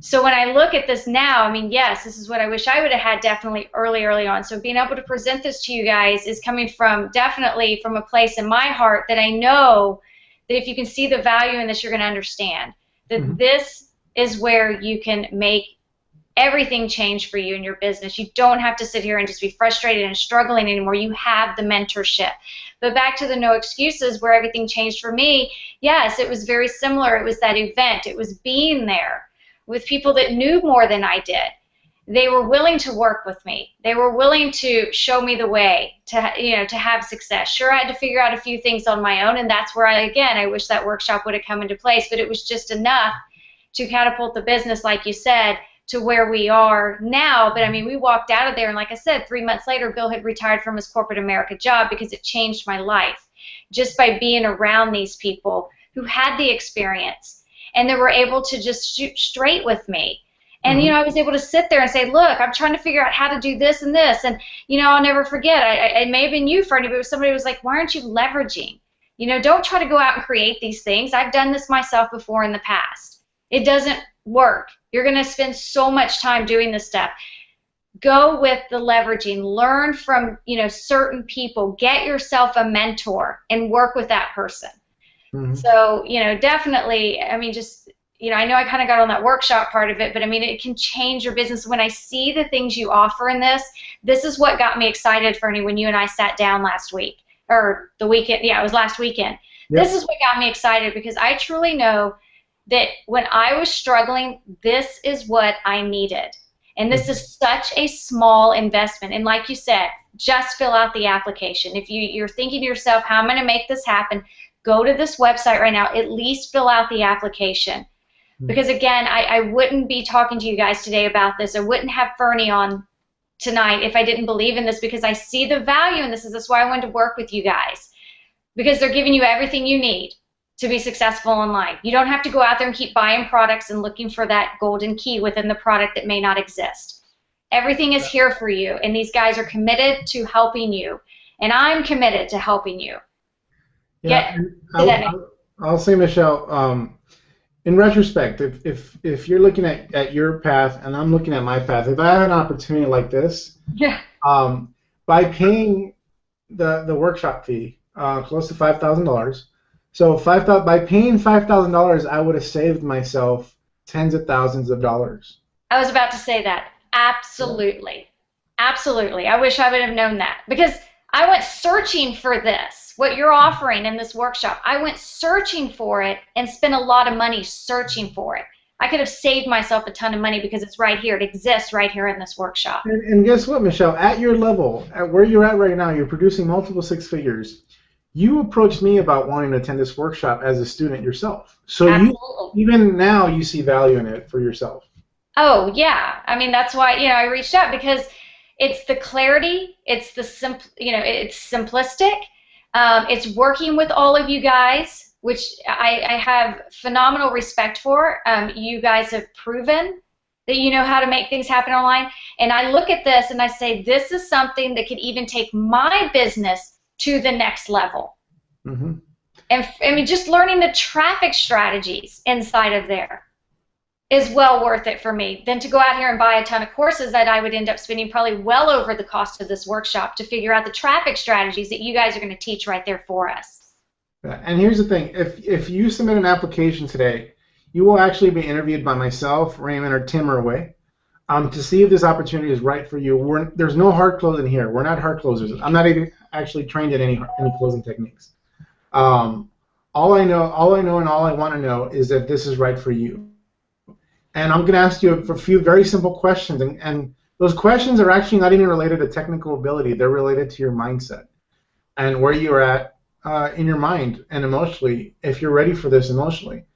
So when I look at this now, I mean, yes, this is what I wish I would have had definitely early on. So being able to present this to you guys is coming from definitely from a place in my heart that I know that if you can see the value in this, you're going to understand that this is where you can make everything change for you in your business. You don't have to sit here and just be frustrated and struggling anymore. You have the mentorship. But back to the No Excuses where everything changed for me, yes, it was very similar. It was that event. It was being there with people that knew more than I did. They were willing to work with me. They were willing to show me the way to have success. Sure, I had to figure out a few things on my own, and that's where I wish that workshop would have come into place, but it was just enough to catapult the business, like you said, to where we are now. But I mean, we walked out of there, and like I said, 3 months later, Bill had retired from his corporate America job because it changed my life just by being around these people who had the experience and they were able to just shoot straight with me. And, I was able to sit there and say, look, I'm trying to figure out how to do this and this. And, I'll never forget, it may have been you, Ferny, but somebody was like, why aren't you leveraging? Don't try to go out and create these things. I've done this myself before in the past. It doesn't work. You're going to spend so much time doing this stuff. Go with the leveraging. Learn from, certain people. Get yourself a mentor and work with that person. Mm-hmm. So, definitely, I know I kind of got on that workshop part of it, but it can change your business. When I see the things you offer in this is what got me excited, Ferny, when you and I sat down last week, or the weekend. Yeah, it was last weekend. Yep. This is what got me excited, because I truly know that when I was struggling, this is what I needed. And this is such a small investment. And like you said, just fill out the application. If you're thinking to yourself, how am I going to make this happen? Go to this website right now. At least fill out the application. Because, again, I wouldn't be talking to you guys today about this. I wouldn't have Ferny on tonight if I didn't believe in this, because I see the value in this. That's why I wanted to work with you guys, because they're giving you everything you need to be successful online. You don't have to go out there and keep buying products and looking for that golden key within the product that may not exist. Everything is here for you, and these guys are committed to helping you, and I'm committed to helping you. Yeah, I'll say, Michelle, in retrospect, if you're looking at your path and I'm looking at my path, if I had an opportunity like this, by paying the workshop fee, close to $5,000, so by paying $5,000, I would have saved myself tens of thousands of dollars. I was about to say that. Absolutely. Absolutely. I wish I would have known that, because I went searching for this, what you're offering in this workshop. I went searching for it and spent a lot of money searching for it. I could have saved myself a ton of money because it's right here. It exists right here in this workshop. And guess what, Michelle? At your level, at where you're at right now, you're producing multiple six figures. You approached me about wanting to attend this workshop as a student yourself. So even now you see value in it for yourself. Oh, yeah. That's why, I reached out, because it's the clarity, it's the it's simplistic. It's working with all of you guys, which I have phenomenal respect for. You guys have proven that you know how to make things happen online. And I look at this and I say, this is something that could even take my business to the next level. Mm-hmm. And just learning the traffic strategies inside of there is well worth it for me than to go out here and buy a ton of courses that I would end up spending probably well over the cost of this workshop to figure out the traffic strategies that you guys are going to teach right there for us. And here's the thing. If you submit an application today, you will actually be interviewed by myself, Raymond, or Tim Irway, to see if this opportunity is right for you. There's no hard closing here. We're not hard closers. I'm not even actually trained in any closing techniques. All I know and all I want to know is that this is right for you. And I'm going to ask you a few very simple questions, and those questions are actually not even related to technical ability. They're related to your mindset and where you're at in your mind and emotionally, if you're ready for this emotionally.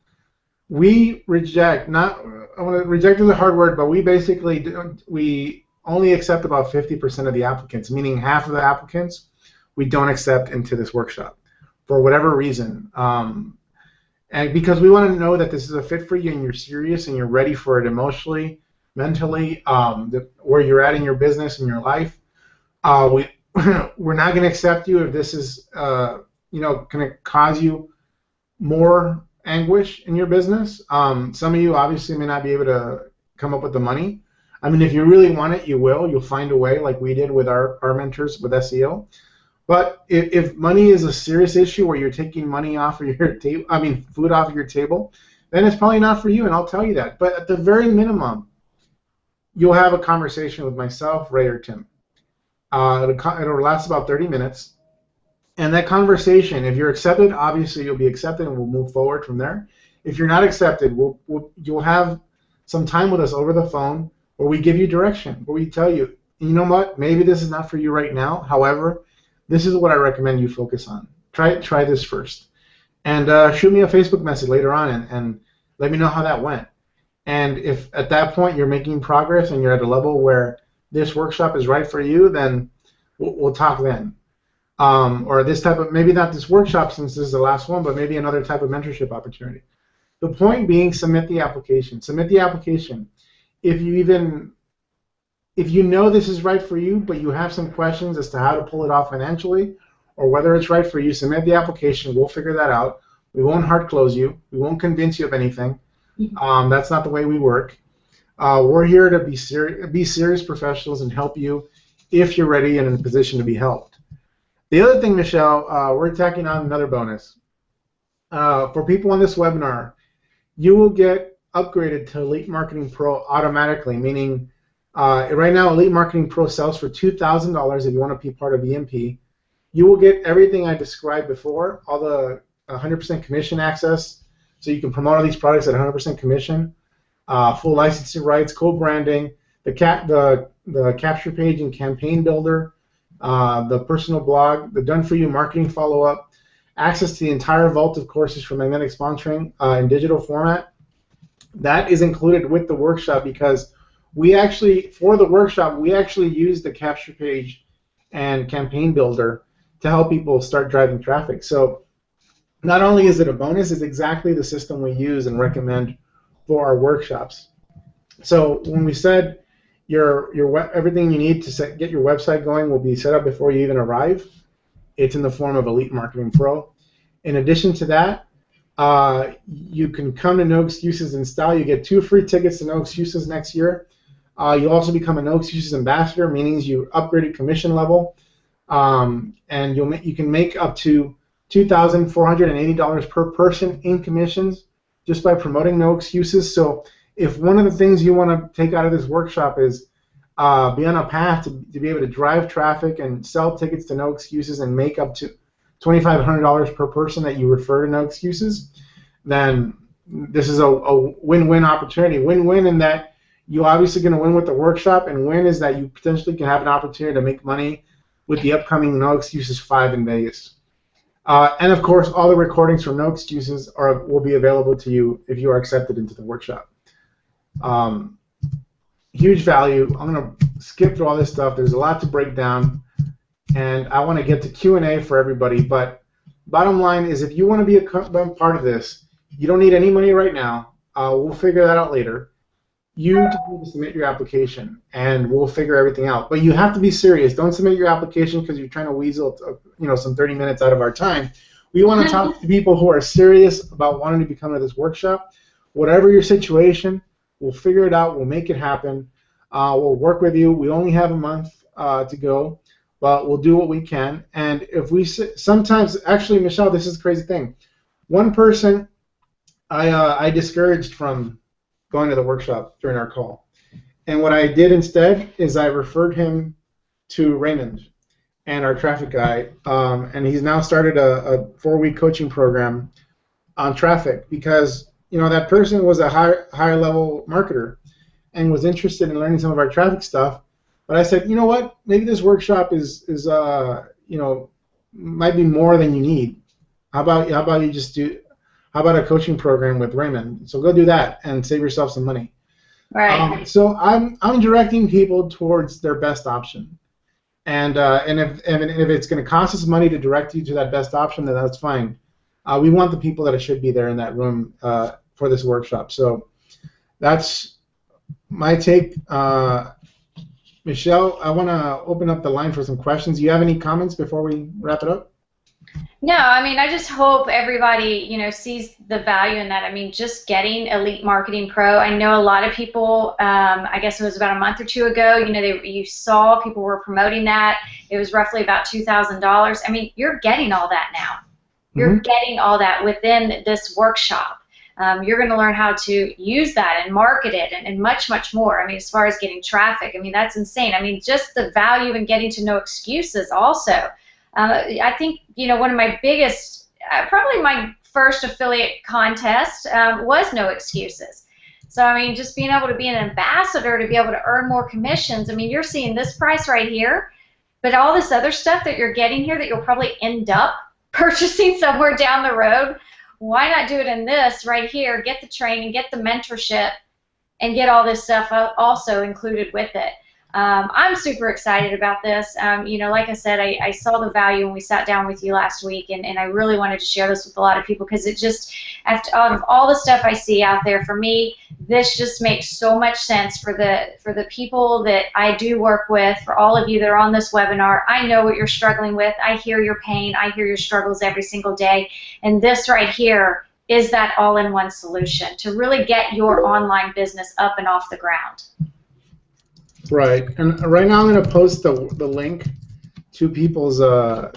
We reject, reject is a hard word, but we only accept about 50% of the applicants, meaning half of the applicants we don't accept into this workshop for whatever reason. And because we want to know that this is a fit for you and you're serious and you're ready for it emotionally, mentally, where you're at in your business and your life. We're not going to accept you if this is going to cause you more anguish in your business. Some of you obviously may not be able to come up with the money. If you really want it, you will. You'll find a way, like we did with our mentors with SEO. But if money is a serious issue where you're taking money off of your table, food off of your table, then it's probably not for you, and I'll tell you that. But at the very minimum, you'll have a conversation with myself, Ray, or Tim. It'll last about 30 minutes. And that conversation, if you're accepted, obviously you'll be accepted, and we'll move forward from there. If you're not accepted, you'll have some time with us over the phone where we give you direction, where we tell you, you know what, maybe this is not for you right now. However, this is what I recommend you focus on. Try this first. And shoot me a Facebook message later on and let me know how that went. And if at that point you're making progress and you're at a level where this workshop is right for you, then we'll talk then. Or this type of, maybe not this workshop since this is the last one, but maybe another type of mentorship opportunity. The point being, submit the application. Submit the application. If you know this is right for you, but you have some questions as to how to pull it off financially, or whether it's right for you, submit the application. We'll figure that out. We won't hard close you. We won't convince you of anything. That's not the way we work. We're here to be serious professionals and help you if you're ready and in a position to be helped. The other thing, Michelle, we're tacking on another bonus. For people on this webinar, you will get upgraded to Elite Marketing Pro automatically, meaning right now Elite Marketing Pro sells for $2,000 if you want to be part of EMP. You will get everything I described before, all the 100% commission access, so you can promote all these products at 100% commission, full licensing rights, co-branding, the capture page and campaign builder, the personal blog, the done-for-you marketing follow-up, access to the entire vault of courses for magnetic sponsoring in digital format. That is included with the workshop because for the workshop, we actually use the capture page and campaign builder to help people start driving traffic. So not only is it a bonus, it's exactly the system we use and recommend for our workshops. So when we said everything you need to get your website going will be set up before you even arrive, it's in the form of Elite Marketing Pro. In addition to that, you can come to No Excuses in Style. You get 2 free tickets to No Excuses next year. You'll also become a No Excuses ambassador, meaning you upgraded commission level, and you can make up to $2,480 per person in commissions just by promoting No Excuses. So if one of the things you want to take out of this workshop is be on a path to be able to drive traffic and sell tickets to No Excuses and make up to $2,500 per person that you refer to No Excuses, then this is a win-win opportunity. Win-win in that you're obviously going to win with the workshop, and win is that you potentially can have an opportunity to make money with the upcoming No Excuses 5 in Vegas. And of course, all the recordings from No Excuses will be available to you if you are accepted into the workshop. Huge value. I'm going to skip through all this stuff. There's a lot to break down, and I want to get to Q&A for everybody. But bottom line is, if you want to be a part of this, you don't need any money right now. We'll figure that out later. You just need to submit your application, and we'll figure everything out. But you have to be serious. Don't submit your application because you're trying to weasel, some 30 minutes out of our time. We want to talk to people who are serious about wanting to become in this workshop. Whatever your situation, we'll figure it out. We'll make it happen. We'll work with you. We only have a month to go, but we'll do what we can. And if we sometimes, actually, Michelle, this is a crazy thing. One person I discouraged from going to the workshop during our call. And what I did instead is I referred him to Raymond and our traffic guy, and he's now started a 4-week coaching program on traffic because that person was a higher level marketer and was interested in learning some of our traffic stuff. But I said, you know what? Maybe this workshop is might be more than you need. How about you just do? How about a coaching program with Raymond? So go do that and save yourself some money. Right. So I'm directing people towards their best option, and if it's going to cost us money to direct you to that best option, then that's fine. We want the people that should be there in that room for this workshop. So that's my take. Michelle, I want to open up the line for some questions. Do you have any comments before we wrap it up? No, I mean, I just hope everybody, sees the value in that. I mean, just getting Elite Marketing Pro. I know a lot of people, I guess it was about a month or two ago, you saw people were promoting that. It was roughly about $2,000. I mean, you're getting all that now. You're getting all that within this workshop. You're going to learn how to use that and market it and much, much more. I mean, as far as getting traffic, I mean, that's insane. I mean, just the value in getting to No Excuses also. I think, one of my biggest, probably my first affiliate contest was No Excuses. So, I mean, just being able to be an ambassador, to be able to earn more commissions. I mean, you're seeing this price right here, but all this other stuff that you're getting here that you'll probably end up purchasing somewhere down the road, why not do it in this right here, get the training, get the mentorship, and get all this stuff also included with it. I'm super excited about this. Like I said, I saw the value when we sat down with you last week, and I really wanted to share this with a lot of people because it just, out of all the stuff I see out there, for me, this just makes so much sense for the people that I do work with, for all of you that are on this webinar. I know what you're struggling with. I hear your pain. I hear your struggles every single day. And this right here is that all-in-one solution to really get your online business up and off the ground. Right. And right now I'm going to post the link to people's, I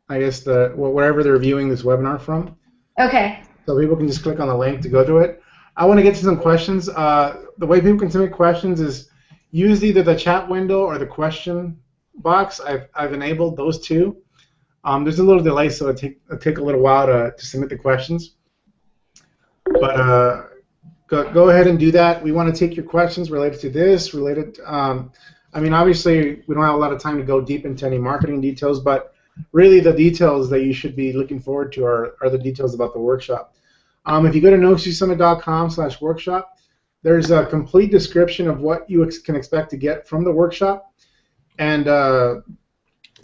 guess, wherever they're viewing this webinar from. Okay. So people can just click on the link to go to it. I want to get to some questions. The way people can submit questions is use either the chat window or the question box. I've enabled those two. There's a little delay, so it'll take a little while to submit the questions. But go ahead and do that. We want to take your questions related to this, I mean, obviously, we don't have a lot of time to go deep into any marketing details, but really the details that you should be looking forward to are the details about the workshop. If you go to noexcusesummit.com/workshop, there's a complete description of what you can expect to get from the workshop. And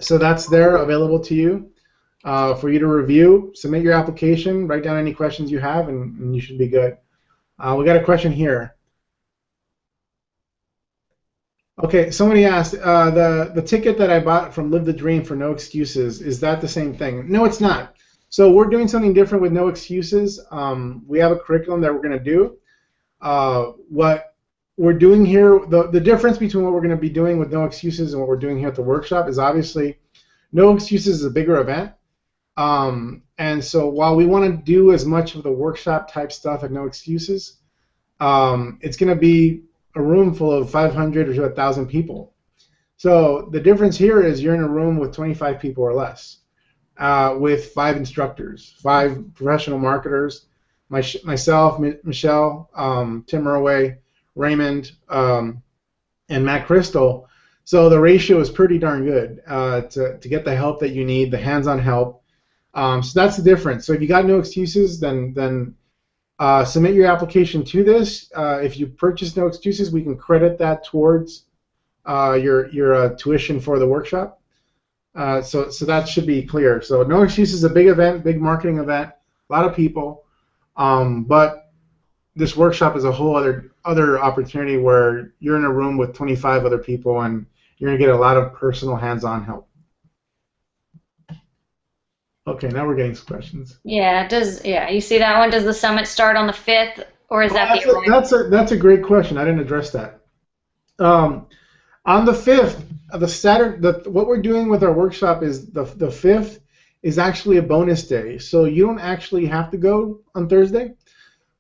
so that's there available to you for you to review. Submit your application, write down any questions you have, and you should be good. We got a question here. Okay, somebody asked, the ticket that I bought from Live the Dream for No Excuses, is that the same thing? No, it's not. So we're doing something different with No Excuses. We have a curriculum that we're going to do. What we're doing here, the difference between what we're going to be doing with No Excuses and what we're doing here at the workshop is obviously No Excuses is a bigger event. And so while we want to do as much of the workshop type stuff at No Excuses, it's going to be a room full of 500 or 1,000 people. So the difference here is you're in a room with 25 people or less, with 5 instructors, 5 professional marketers, myself, Michelle, Tim Murway, Raymond, and Matt Crystal. So the ratio is pretty darn good to get the help that you need, the hands-on help. So that's the difference. So if you got No Excuses, then submit your application to this. If you purchase No Excuses, we can credit that towards your tuition for the workshop. So that should be clear. So No Excuses is a big event, big marketing event, a lot of people. But this workshop is a whole other opportunity where you're in a room with 25 other people and you're going to get a lot of personal hands-on help. Okay, now we're getting some questions. Yeah, you see that one? Does the summit start on the 5th, or is that's a great question. I didn't address that. On the 5th, what we're doing with our workshop is the 5th is actually a bonus day, so you don't actually have to go on Thursday.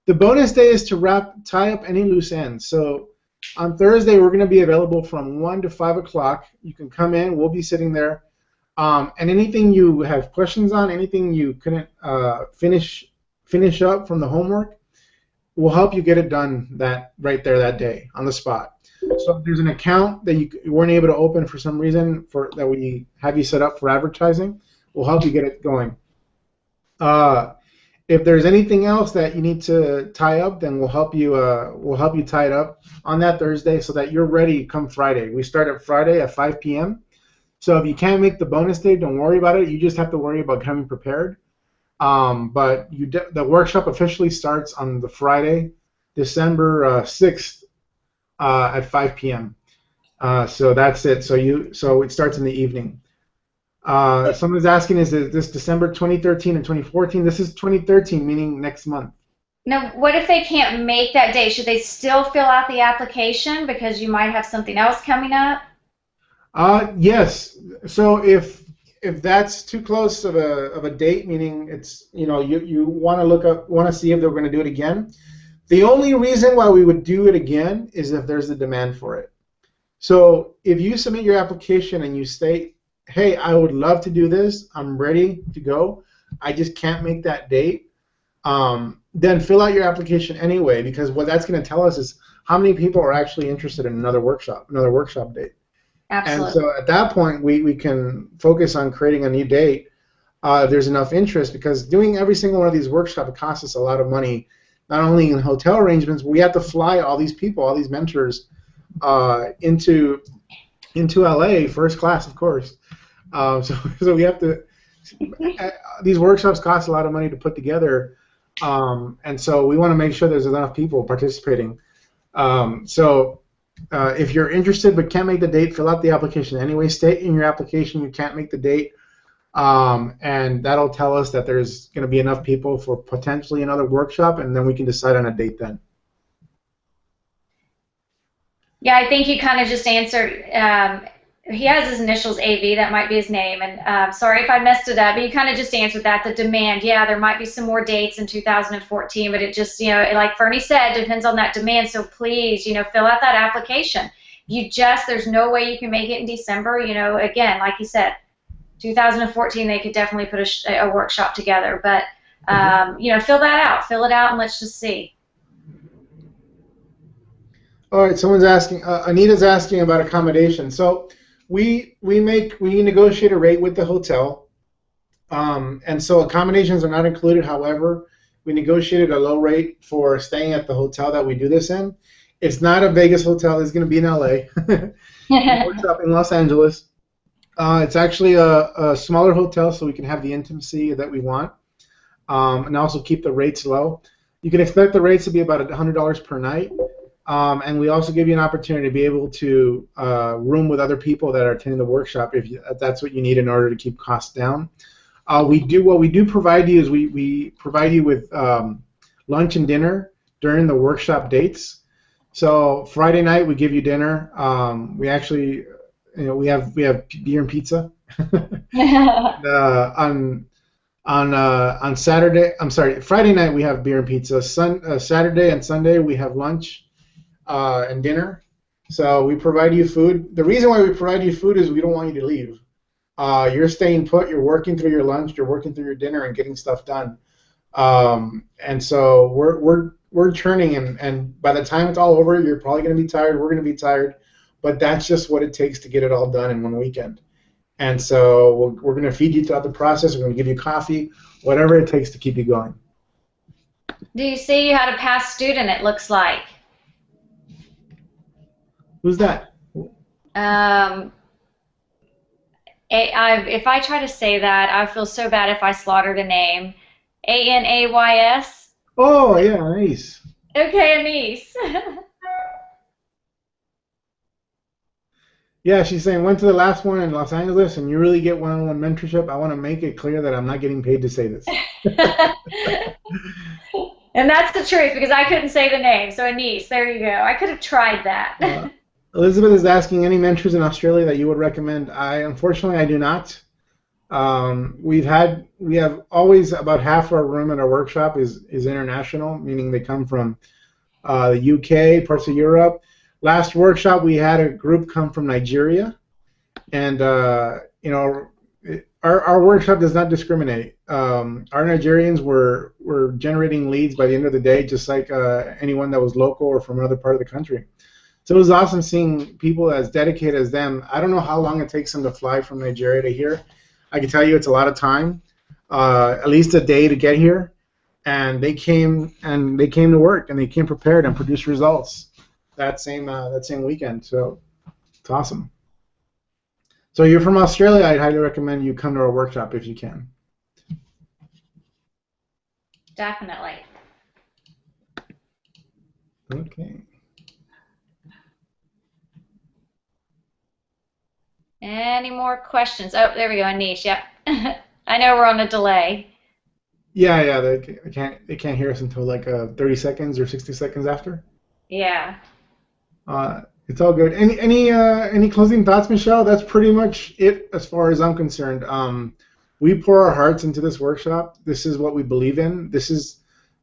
The bonus day is to tie up any loose ends. So on Thursday, we're going to be available from 1 to 5 o'clock. You can come in. We'll be sitting there. And anything you have questions on, anything you couldn't finish up from the homework, we'll help you get it done right there that day on the spot. So if there's an account that you weren't able to open for some reason that we have you set up for advertising, we'll help you get it going. If there's anything else that you need to tie up, then we'll help you tie it up on that Thursday so that you're ready come Friday. We start at Friday at 5 p.m. So if you can't make the bonus day, don't worry about it. You just have to worry about coming prepared. But the workshop officially starts on the Friday, December 6th at 5 p.m. So that's it. So it starts in the evening. Someone's asking, is this December 2013 and 2014? This is 2013, meaning next month. Now, what if they can't make that day? Should they still fill out the application because you might have something else coming up? Yes. So if that's too close of a date, meaning it's you want to see if they're going to do it again. The only reason why we would do it again is if there's a demand for it. So if you submit your application and you state, hey, I would love to do this, I'm ready to go, I just can't make that date, then fill out your application anyway, because what that's going to tell us is how many people are actually interested in another workshop date. Absolutely. And so at that point, we can focus on creating a new date if there's enough interest, because doing every single one of these workshops costs us a lot of money, not only in hotel arrangements, but we have to fly all these people, all these mentors into LA, first class, of course. So we have to, these workshops cost a lot of money to put together, and so we want to make sure there's enough people participating. If you're interested but can't make the date, fill out the application anyway. State in your application you can't make the date. And that'll tell us that there's going to be enough people for potentially another workshop, and then we can decide on a date then. Yeah, I think you kind of just answered. He has his initials AV, that might be his name. And sorry if I messed it up, but you kind of just answered that. The demand, yeah, there might be some more dates in 2014, but it just, like Ferny said, depends on that demand. So please, fill out that application. There's no way you can make it in December. Again, like you said, 2014, they could definitely put a workshop together. But, fill that out. Fill it out, and let's just see. All right, someone's asking, Anita's asking about accommodation. So we negotiate a rate with the hotel, and so accommodations are not included. However, we negotiated a low rate for staying at the hotel that we do this in. It's not a Vegas hotel. It's going to be in LA. Workshop in Los Angeles. It's actually a smaller hotel, so we can have the intimacy that we want, and also keep the rates low. You can expect the rates to be about $100 per night. And we also give you an opportunity to be able to room with other people that are attending the workshop if that's what you need in order to keep costs down. What we do provide you is we provide you with lunch and dinner during the workshop dates. So Friday night we give you dinner. We actually, we have beer and pizza. And, on Friday night we have beer and pizza. Saturday and Sunday we have lunch and dinner. So we provide you food. The reason why we provide you food is we don't want you to leave. You're staying put. You're working through your lunch. You're working through your dinner and getting stuff done. And so we're churning, and by the time it's all over, you're probably going to be tired. We're going to be tired, but that's just what it takes to get it all done in one weekend. And so we're going to feed you throughout the process. We're going to give you coffee, whatever it takes to keep you going. Do you see you had a past student? It looks like. Who's that? If I try to say that, I feel so bad if I slaughter the name. Anays. Oh, yeah, nice. Okay, Anise. Yeah, she's saying, went to the last one in Los Angeles, and you really get one-on-one mentorship. I want to make it clear that I'm not getting paid to say this. And that's the truth, because I couldn't say the name. So Anise, there you go. I could have tried that. Elizabeth is asking, any mentors in Australia that you would recommend? Unfortunately, I do not. We have always about half our room at our workshop is international, meaning they come from the UK, parts of Europe. Last workshop we had a group come from Nigeria, and our workshop does not discriminate. Our Nigerians were generating leads by the end of the day, just like anyone that was local or from another part of the country. So it was awesome seeing people as dedicated as them. I don't know how long it takes them to fly from Nigeria to here. I can tell you it's a lot of time, at least a day to get here. And they came to work, and they came prepared and produced results that same weekend. So it's awesome. So you're from Australia, I'd highly recommend you come to our workshop if you can. Definitely. Okay. Any more questions? Oh, there we go, Anish. Yep. I know we're on a delay. Yeah. They can't hear us until like 30 seconds or 60 seconds after. Yeah. It's all good. Any closing thoughts, Michelle? That's pretty much it as far as I'm concerned. We pour our hearts into this workshop. This is what we believe in. This is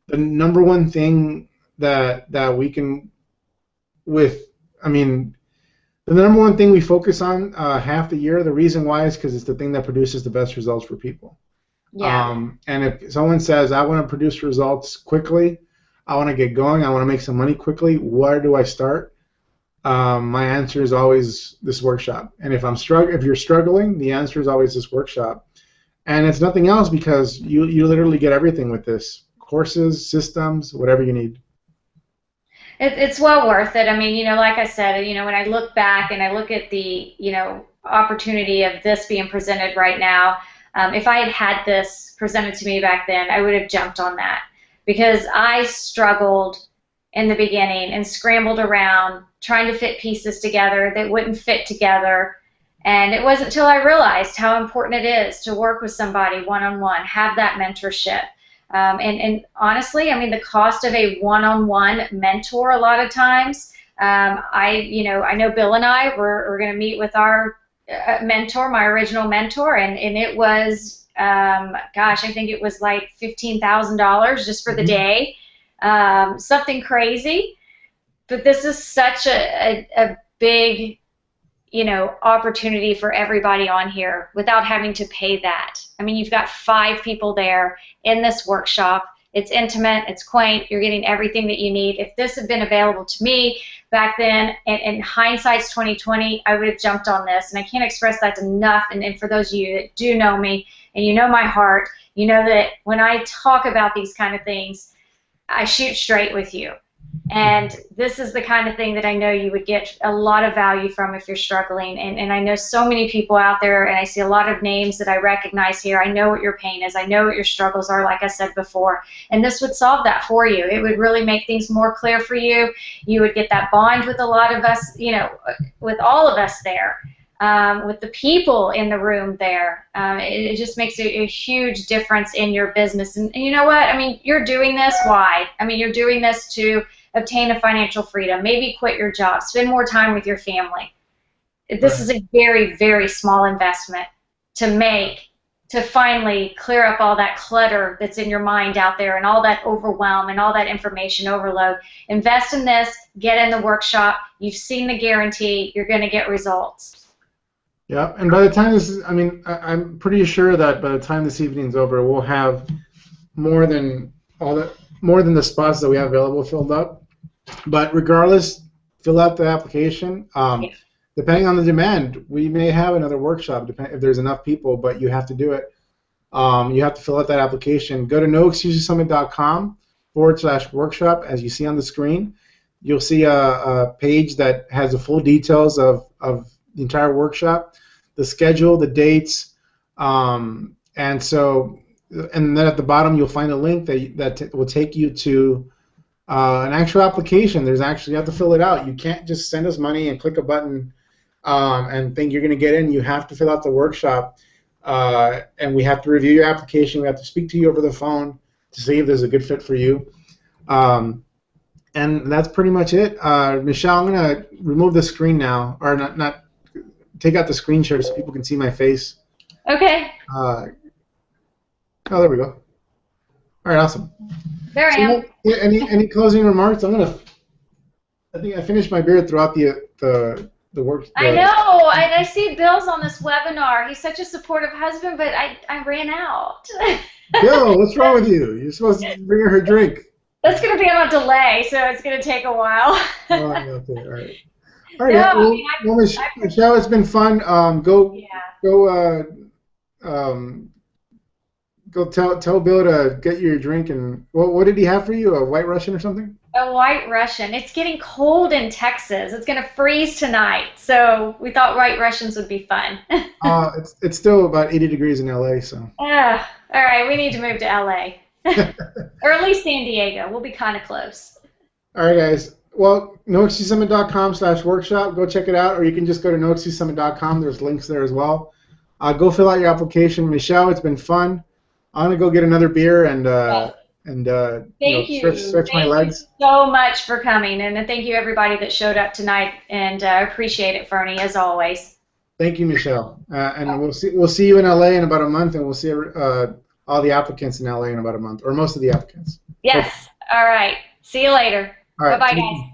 the number one thing that we can the number one thing we focus on half the year. The reason why is because it's the thing that produces the best results for people. Yeah. And if someone says, I want to produce results quickly, I want to get going, I want to make some money quickly, where do I start? My answer is always this workshop. And if you're struggling, the answer is always this workshop. And it's nothing else, because you literally get everything with this. Courses, systems, whatever you need. It's well worth it. I mean, like I said, when I look back and I look at the, opportunity of this being presented right now, if I had this presented to me back then, I would have jumped on that, because I struggled in the beginning and scrambled around trying to fit pieces together that wouldn't fit together. And it wasn't until I realized how important it is to work with somebody one-on-one, have that mentorship. And honestly, I mean, the cost of a one-on-one mentor a lot of times, I know Bill and I, we're going to meet with our mentor, my original mentor, and it was, gosh, I think it was like $15,000 just for the day, something crazy. But this is such a big, opportunity for everybody on here without having to pay that. I mean, you've got 5 people there in this workshop. It's intimate, it's quaint, you're getting everything that you need. If this had been available to me back then, and hindsight's 2020, I would have jumped on this, and I can't express that enough. And for those of you that do know me, and you know my heart, you know that when I talk about these kind of things, I shoot straight with you. And this is the kind of thing that I know you would get a lot of value from if you're struggling. And I know so many people out there, and I see a lot of names that I recognize here. I know what your pain is. I know what your struggles are, like I said before. And this would solve that for you. It would really make things more clear for you. You would get that bond with a lot of us, with all of us there. With the people in the room there. It just makes a huge difference in your business. And you know what? I mean, you're doing this. Why? I mean, you're doing this to obtain a financial freedom, maybe quit your job, spend more time with your family. This is a very, very small investment to make to finally clear up all that clutter that's in your mind out there and all that overwhelm and all that information overload. Invest in this, get in the workshop. You've seen the guarantee. You're going to get results. Yeah, and by the time this is, I mean, I'm pretty sure that by the time this evening's over, we'll have more than the spots that we have available filled up. But regardless, fill out the application. Depending on the demand, we may have another workshop if there's enough people, but you have to do it. You have to fill out that application. Go to noexcusesummit.com/workshop. As you see on the screen, you'll see a page that has the full details of the entire workshop, the schedule, the dates, and then at the bottom you'll find a link that will take you to an actual application. You have to fill it out. You can't just send us money and click a button and think you're going to get in. You have to fill out the workshop, and we have to review your application. We have to speak to you over the phone to see if there's a good fit for you. And that's pretty much it. Michelle, I'm going to remove the screen now, or not take out the screen share so people can see my face. Okay. Oh, there we go. All right, awesome. There I am. Any closing remarks? I think I finished my beer throughout the work. I know. I see Bill's on this webinar. He's such a supportive husband, but I ran out. Bill, what's wrong with you? You're supposed to bring her her drink. That's going to be on a delay, so it's going to take a while. Oh, okay, all right. All right. No, Michelle, it's been fun. Go tell Bill to get you your drink. And what did he have for you? A White Russian or something? A White Russian. It's getting cold in Texas. It's going to freeze tonight, so we thought White Russians would be fun. It's still about 80 degrees in LA, so. All right, we need to move to LA, or at least San Diego. We'll be kind of close. All right, guys. Well, noexcusesummit.com/workshop. Go check it out, or you can just go to noexcusesummit.com. There's links there as well. Go fill out your application. Michelle, it's been fun. I'm gonna go get another beer and stretch my legs. Thank you so much for coming, and thank you everybody that showed up tonight. And I appreciate it, Ferny, as always. Thank you, Michelle. And we'll see you in LA in about a month, and we'll see all the applicants in LA in about a month, or most of the applicants. Yes. Okay. All right. See you later. All right. Bye-bye, guys.